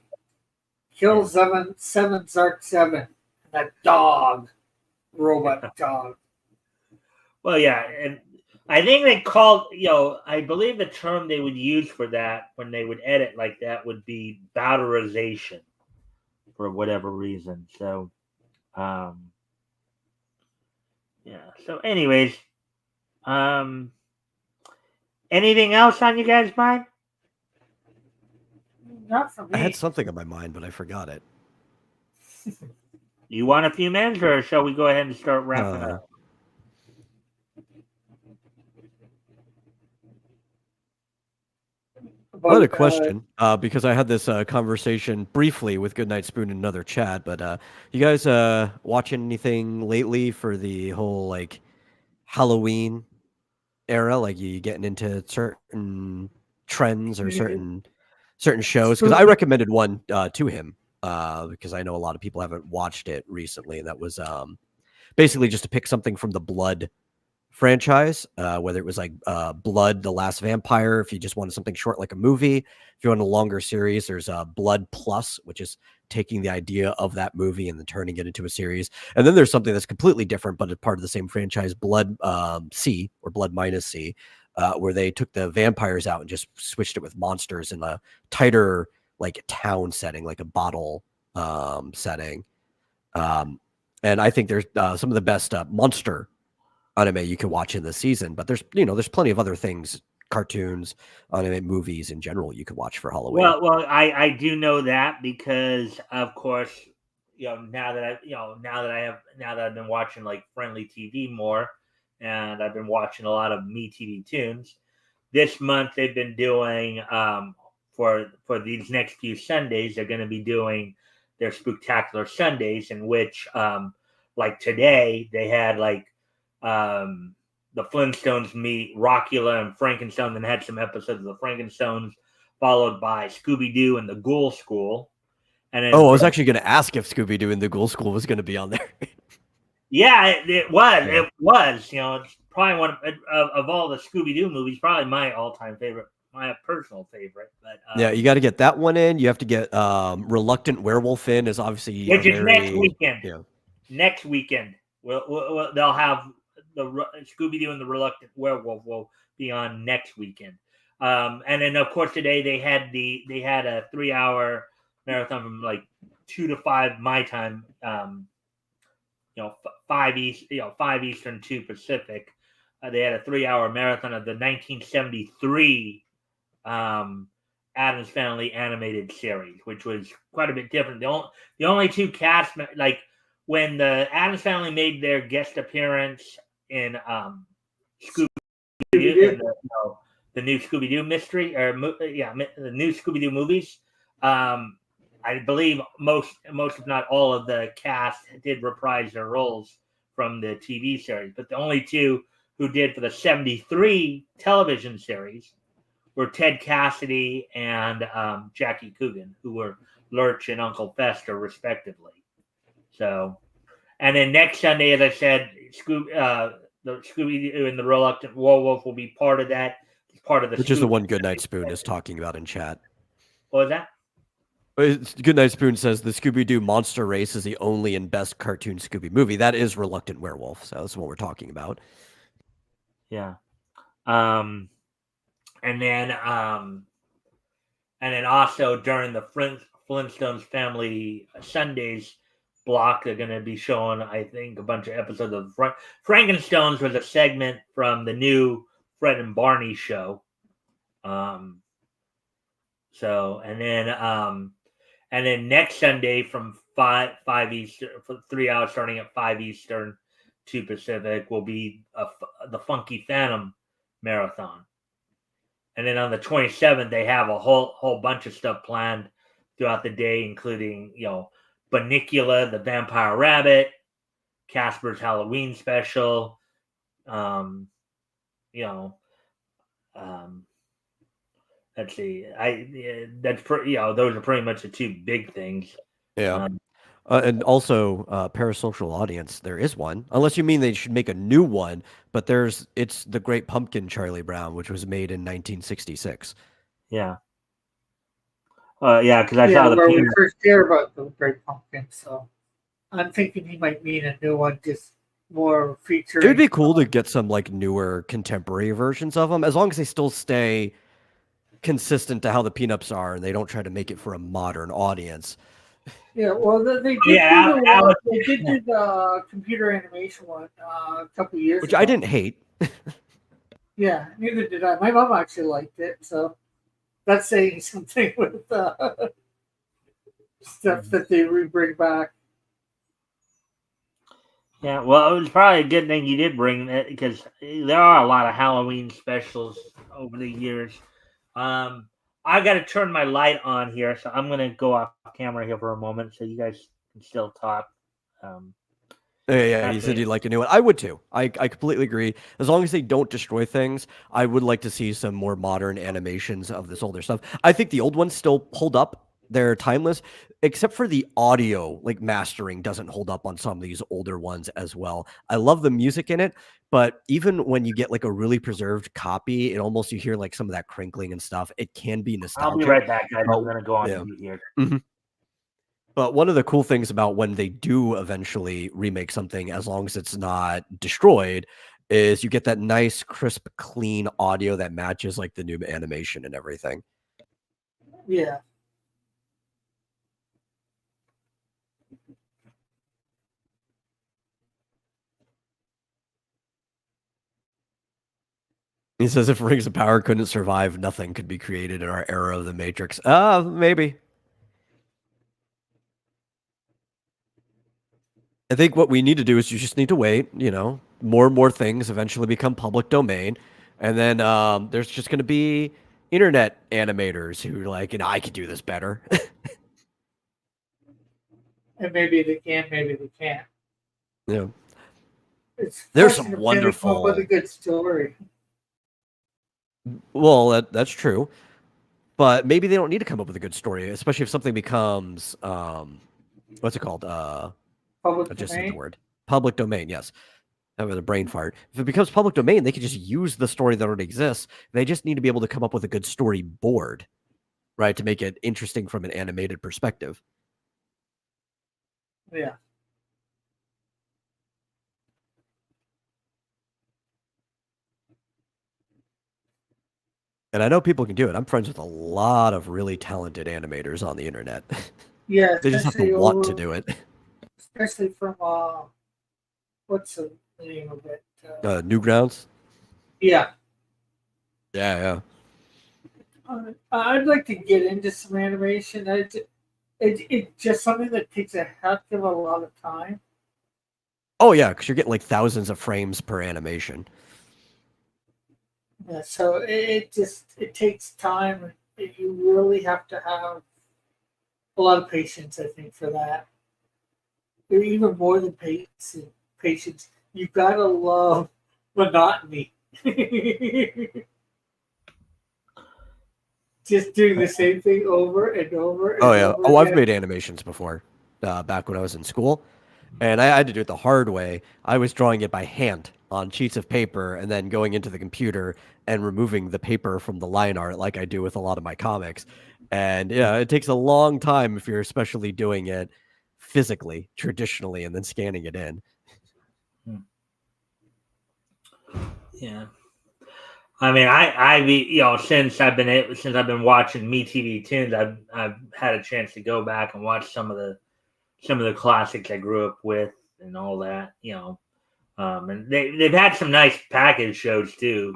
Kill 7 Zark 7. That dog, robot dog. Well, yeah, and I think they called, I believe the term they would use for that when they would edit like that would be Bowderization, for whatever reason. So, yeah. So, anyways, anything else on you guys' mind? Not for me. I had something on my mind, but I forgot it. You want a few minutes, or shall we go ahead and start wrapping up? I had a about question because I had this conversation briefly with Goodnight Spoon in another chat. But you guys watching anything lately for the whole like Halloween era? Like you getting into certain trends or certain shows? Because I spooky. recommended one to him because I know a lot of people haven't watched it recently, and that was basically just to pick something from the Blood franchise, whether it was like Blood, The Last Vampire, if you just wanted something short like a movie. If you want a longer series, there's Blood Plus, which is taking the idea of that movie and then turning it into a series. And then there's something that's completely different, but it's part of the same franchise, Blood C or Blood Minus C, where they took the vampires out and just switched it with monsters in a tighter like town setting, like a bottle setting. And I think there's some of the best monster anime you can watch in the season, but there's plenty of other things, cartoons, anime, movies in general you can watch for Halloween. Well, I do know that because, of course, now that I've been watching like Friendly TV more, and I've been watching a lot of Me TV Tunes. This month they've been doing for these next few Sundays, they're going to be doing their Spooktacular Sundays, in which like today they had like the Flintstones meet Rockula and Frankenstein, and had some episodes of the Frankenstones, followed by Scooby-Doo and the Ghoul School. And then I was actually going to ask if Scooby-Doo and the Ghoul School was going to be on there. yeah, it was. Yeah. It was. It's probably one of all the Scooby-Doo movies, probably my all-time favorite, my personal favorite. But Yeah, you got to get that one in. You have to get Reluctant Werewolf in, is obviously which is next very weekend. yeah. Next weekend, they'll have the Scooby-Doo and the Reluctant Werewolf will be on next weekend. And then of course today they had a 3-hour marathon from like 2 to 5 my time. 5 Eastern, 2 Pacific. They had a 3-hour marathon of the 1973 Addams Family animated series, which was quite a bit different. The only two cast, like when the Addams Family made their guest appearance in Scooby-Doo, the new Scooby-Doo mystery, or the new Scooby-Doo movies. I believe most, if not all, of the cast did reprise their roles from the TV series, but the only two who did for the 73 television series were Ted Cassidy and Jackie Coogan, who were Lurch and Uncle Fester, respectively. So, and then next Sunday, as I said, the Scooby-Doo and the Reluctant Werewolf will be part of that. It's part of the Which is the one Goodnight Spoon is talking about in chat. What was that? Goodnight Spoon says the Scooby-Doo Monster Race is the only and best cartoon Scooby movie. That is Reluctant Werewolf, so that's what we're talking about. Yeah. And then also during the Flintstones Family Sundays block, they're going to be showing, I think, a bunch of episodes of Frankenstones was a segment from the new Fred and Barney show. And then next Sunday from 5 Eastern, for 3 hours starting at 5 Eastern, 2 Pacific, will be the Funky Phantom marathon. And then on the 27th, they have a whole bunch of stuff planned throughout the day, including, Bunnicula, the Vampire Rabbit, Casper's Halloween special, let's see. Those are pretty much the two big things. Yeah. And also, Parasocial Audience, there is one. Unless you mean they should make a new one, but it's The Great Pumpkin, Charlie Brown, which was made in 1966. Yeah. Because I saw where we first hear about the Great Pumpkin, so I'm thinking he might mean a new one, just more featuring. It would be cool to get some like newer contemporary versions of them, as long as they still stay consistent to how the Peanuts are and they don't try to make it for a modern audience. Yeah, well, they did do the computer animation one a couple years which ago. I didn't hate. Yeah, neither did I. My mom actually liked it, so that's saying something with stuff that they bring back. Yeah, well, it was probably a good thing you did bring that, because there are a lot of Halloween specials over the years. I I got to turn my light on here, so I'm gonna go off camera here for a moment, so you guys can still talk. Yeah, he said he'd like a new one. I would too. I completely agree. As long as they don't destroy things, I would like to see some more modern animations of this older stuff. I think the old ones still hold up. They're timeless, except for the audio, like mastering doesn't hold up on some of these older ones as well. I love the music in it, but even when you get like a really preserved copy, it almost you hear like some of that crinkling and stuff. It can be nostalgic. I'll be right back, guys. But, I'm gonna go on yeah. mute here. Mm-hmm. But one of the cool things about when they do eventually remake something, as long as it's not destroyed, is you get that nice, crisp, clean audio that matches like the new animation and everything. Yeah. He says if Rings of Power couldn't survive, nothing could be created in our era of the Matrix. Maybe. I think what we need to do is you just need to wait, more and more things eventually become public domain. And then there's just going to be internet animators who are like, I could do this better. And maybe they can, maybe they can't. Yeah. There's some wonderful. With a good story. Well, that's true. But maybe they don't need to come up with a good story, especially if something becomes, what's it called? Public I just domain? said the word. Public domain, yes. That was a brain fart. If it becomes public domain, they can just use the story that already exists. They just need to be able to come up with a good storyboard, right, to make it interesting from an animated perspective. Yeah. And I know people can do it. I'm friends with a lot of really talented animators on the internet. Yeah, they just have to want to do it. Especially from what's the name of it? Newgrounds. Yeah. Yeah. I'd like to get into some animation. It's just something that takes a heck of a lot of time. Oh yeah, because you're getting like thousands of frames per animation. Yeah, so it takes time. You really have to have a lot of patience, I think, for that. Even more than patience. You gotta love monotony. Just doing the same thing over and over. And over I've made animations before, back when I was in school, and I had to do it the hard way. I was drawing it by hand on sheets of paper and then going into the computer and removing the paper from the line art like I do with a lot of my comics. And yeah, it takes a long time if you're especially doing it physically, traditionally, and then scanning it in. Yeah. I mean, since I've been watching MeTV Tunes, I've had a chance to go back and watch some of the classics I grew up with and all that, and they've had some nice package shows too,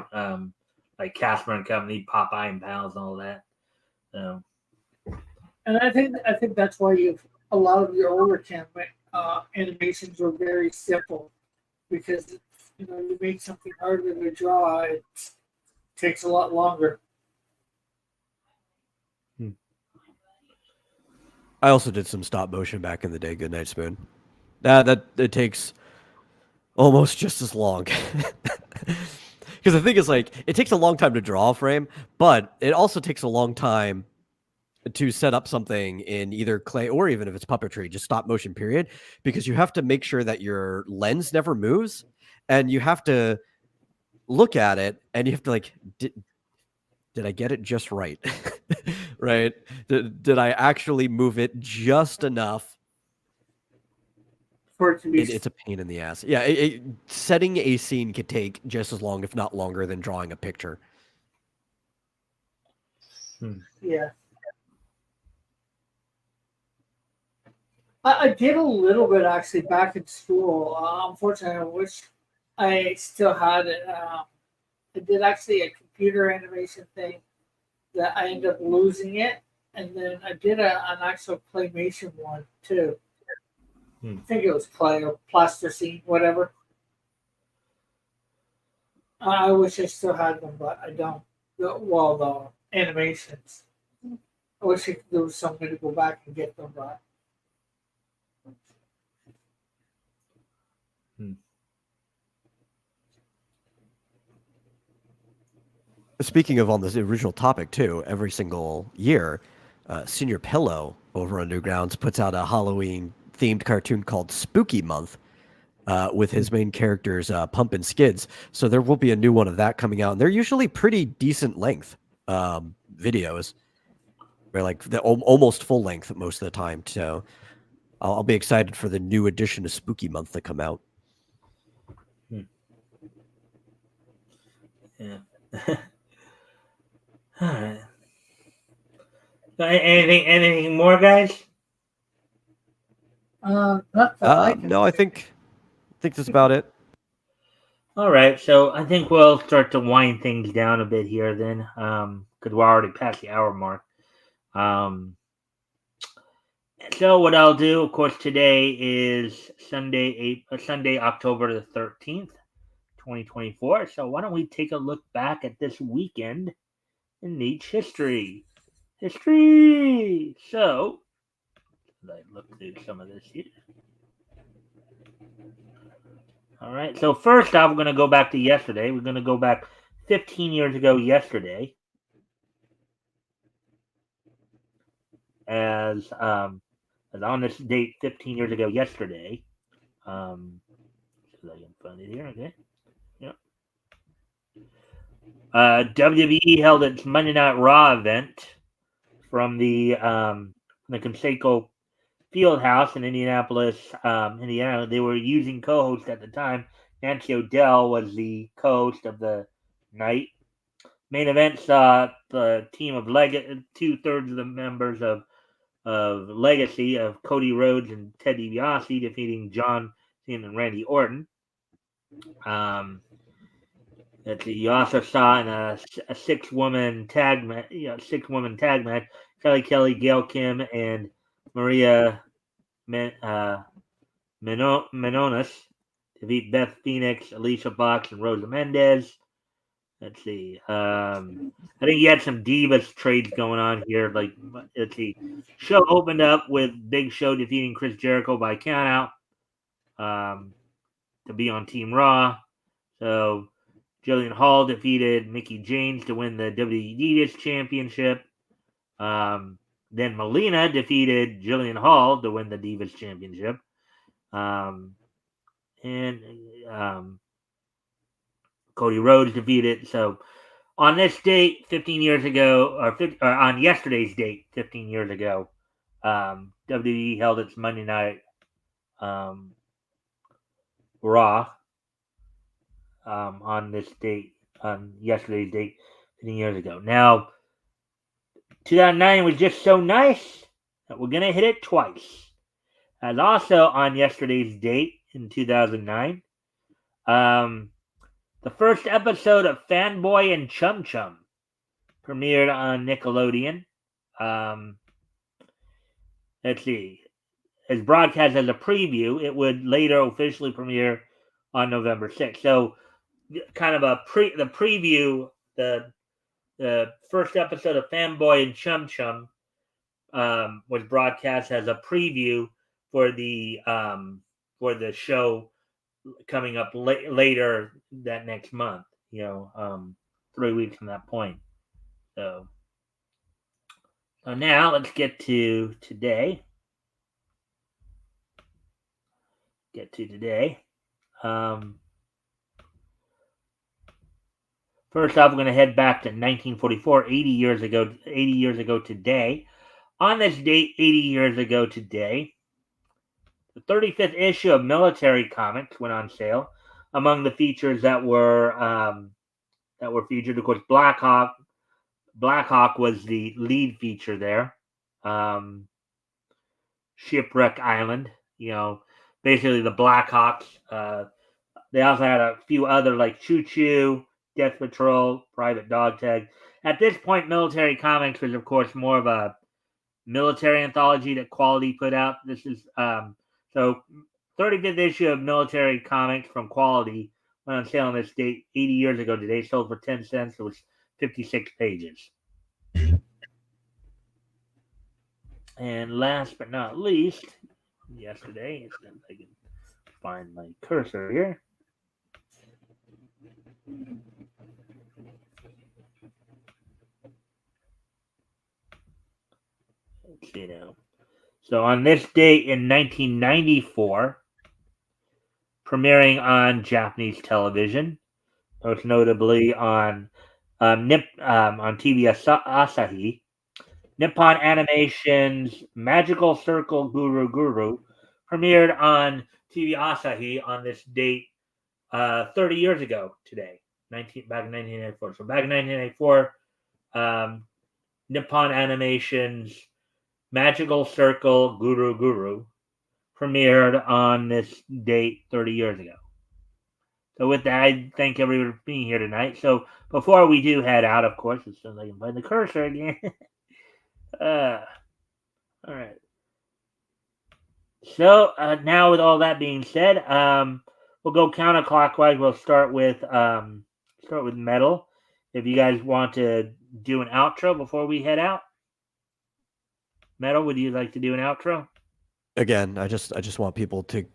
like Casper and Company, Popeye and Pals, and all that. And I think that's why a lot of your older animations were very simple, because you make something harder to draw, it takes a lot longer. I also did some stop motion back in the day. Good Night Spoon. That it takes almost just as long. Because the thing is, like, it takes a long time to draw a frame, but it also takes a long time to set up something in either clay or even if it's puppetry, just stop motion period, because you have to make sure that your lens never moves, and you have to look at it, and you have to like, did I get it just right? Right? Did I actually move it just enough? For it to be... It's a pain in the ass. Yeah, setting a scene could take just as long, if not longer, than drawing a picture. Yeah. I did a little bit actually back in school. Unfortunately, I wish I still had it. I did actually a computer animation thing that I ended up losing it, and then I did an actual claymation one too. I think it was clay or plasticine, whatever. I wish I still had them, but I don't. The animations. I wish there was some way to go back and get them back. Speaking of on this original topic too, every single year, Senior Pillow over on Newgrounds puts out a Halloween themed cartoon called Spooky Month with his main characters Pump and Skids. So there will be a new one of that coming out. And they're usually pretty decent length videos. They're like almost full length most of the time. So I'll be excited for the new edition of Spooky Month to come out. Yeah. All right. Anything more, guys? Not that I can No, I think that's about it. All right, so I think we'll start to wind things down a bit here then, because we're already past the hour mark. So what I'll do, of course, today is Sunday, October the 13th, 2024. So why don't we take a look back at this weekend in Neat's history? So let's look through some of this here. All right. So first off, we're going to go back to yesterday. We're going to go back 15 years ago yesterday, as on this date 15 years ago yesterday. So I can find it here. Okay. Yep. WWE held its Monday Night Raw event from the Conseco Fieldhouse in Indianapolis, Indiana. They were using co-host at the time. Nancy O'Dell was the co-host of the night. Main event saw the team of 2/3 of the members of Legacy of Cody Rhodes and Ted DiBiase defeating John Cena and Randy Orton. You also saw in a 6-woman tag match, Kelly, Gail Kim, and Maria Menounos defeat Beth Phoenix, Alicia Fox, and Rosa Mendez. Let's see. I think you had some Divas trades going on here. Like, let's see. Show opened up with Big Show defeating Chris Jericho by countout to be on Team Raw. So Jillian Hall defeated Mickie James to win the WWE Divas Championship. Then Melina defeated Jillian Hall to win the Divas Championship. Cody Rhodes defeated. So on this date, 15 years ago, or on yesterday's date, 15 years ago, WWE held its Monday Night Raw on this date, on yesterday's date, 15 years ago. Now, 2009 was just so nice that we're going to hit it twice. And also on yesterday's date in 2009, the first episode of Fanboy and Chum Chum premiered on Nickelodeon. Let's see. As broadcast as a preview, it would later officially premiere on November 6th. So, kind of the preview, the first episode of Fanboy and Chum Chum was broadcast as a preview for the show coming up later that next month. 3 weeks from that point. So now let's get to today. First off, we're going to head back to 1944, 80 years ago today. On this date, 80 years ago today, the 35th issue of Military Comics went on sale. Among the features that were featured, of course, Black Hawk. Black Hawk was the lead feature there. Shipwreck Island, basically the Black Hawks. They also had a few other like Choo Choo, Death Patrol, Private Dog Tag. At this point, Military Comics was, of course, more of a military anthology that Quality put out. This is so 35th issue of Military Comics from Quality went on sale on this date 80 years ago today. Sold for 10 cents. It was 56 pages. And last but not least, yesterday, if I can find my cursor here. Let's see now. So on this date in 1994, premiering on Japanese television, most notably on on TV Asahi, Nippon Animation's Magical Circle Guru Guru premiered on TV Asahi on this date 30 years ago today, back in 1994. So back in 1994, Nippon Animation's Magical Circle Guru Guru premiered on this date 30 years ago. So with that, I thank everyone for being here tonight. So before we do head out, of course, as soon as I can find the cursor again. All right. So now, with all that being said, we'll go counterclockwise. We'll start with metal. If you guys want to do an outro before we head out, Metal, would you like to do an outro? Again, I just want people to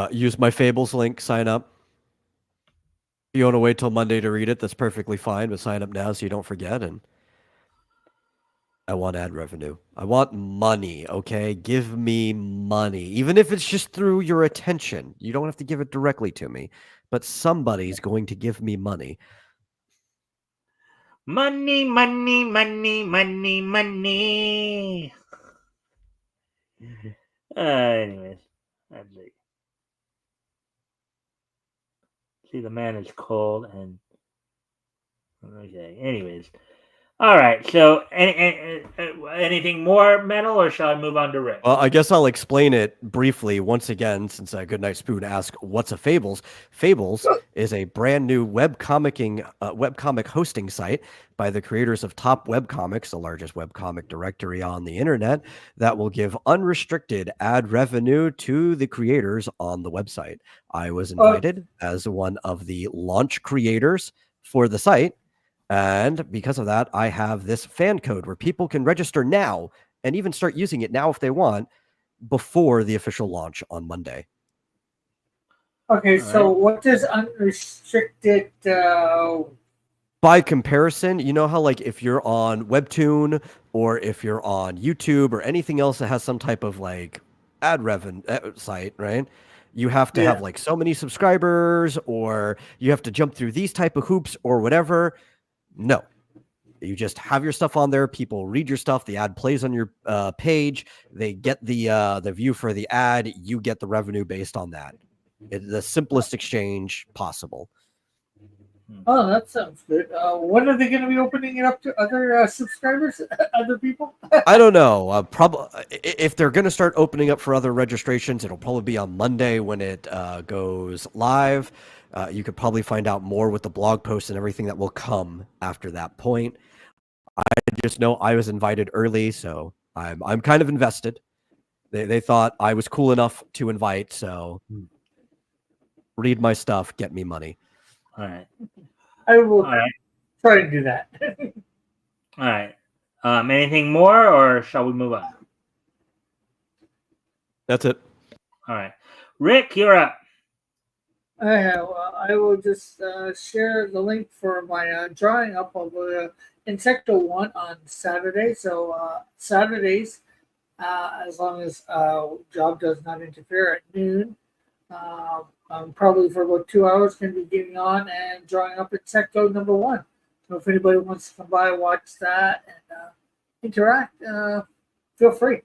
use my Fables link, sign up. If you want to wait till Monday to read it, that's perfectly fine, but sign up now so you don't forget. And I want ad revenue. I want money, okay? Give me money. Even if it's just through your attention. You don't have to give it directly to me, but somebody's going to give me money. Money, money, money, money, money. Anyways, that's it. See, the man is cold and okay. Anyways, all right. So, anything more, Metal, or shall I move on to Rick? Well, I guess I'll explain it briefly once again, since Goodnight Spoon asked, "What's a Fables?" Fables is a brand new webcomic hosting site by the creators of Top Webcomics, the largest webcomic directory on the internet, that will give unrestricted ad revenue to the creators on the website. I was invited as one of the launch creators for the site. And because of that, I have this fan code where people can register now and even start using it now if they want before the official launch on Monday. Okay, so what does unrestricted... By comparison, you know how like if you're on Webtoon or if you're on YouTube or anything else that has some type of like ad revenue site, right? You have to have like so many subscribers or you have to jump through these type of hoops or whatever. No, you just have your stuff on there. People read your stuff. The ad plays on your page. They get the view for the ad. You get the revenue based on that. It's the simplest exchange possible. Oh, that sounds good. When are they going to be opening it up to other subscribers, other people? I don't know. Probably if they're going to start opening up for other registrations, it'll probably be on Monday when it goes live. You could probably find out more with the blog posts and everything that will come after that point. I just know I was invited early, so I'm kind of invested. They thought I was cool enough to invite, so read my stuff, get me money. All right. I will try to do that. All right. Anything more, or shall we move on? That's it. All right. Rick, you're up. I will just share the link for my drawing up of Insecto 1 on Saturday. So Saturdays, as long as job does not interfere at noon, probably for about 2 hours, going to be getting on and drawing up Insecto number 1. So if anybody wants to come by, watch that, and interact, feel free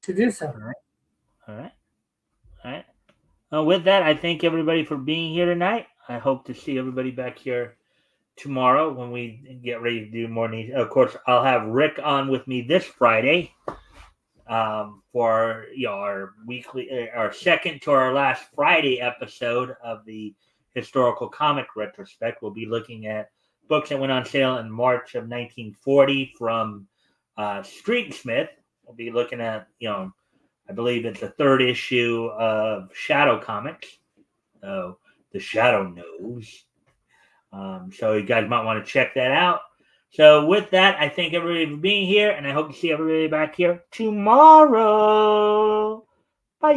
to do so. All right. With that, I thank everybody for being here tonight. I hope to see everybody back here tomorrow when we get ready to do more news. Of course, I'll have Rick on with me this Friday for our weekly, our second to our last Friday episode of the historical comic retrospect. We'll be looking at books that went on sale in March of 1940 from Street Smith. We'll be looking at, I believe it's the third issue of Shadow Comics. The Shadow Knows. So you guys might want to check that out. So with that, I thank everybody for being here, and I hope to see everybody back here tomorrow. Bye.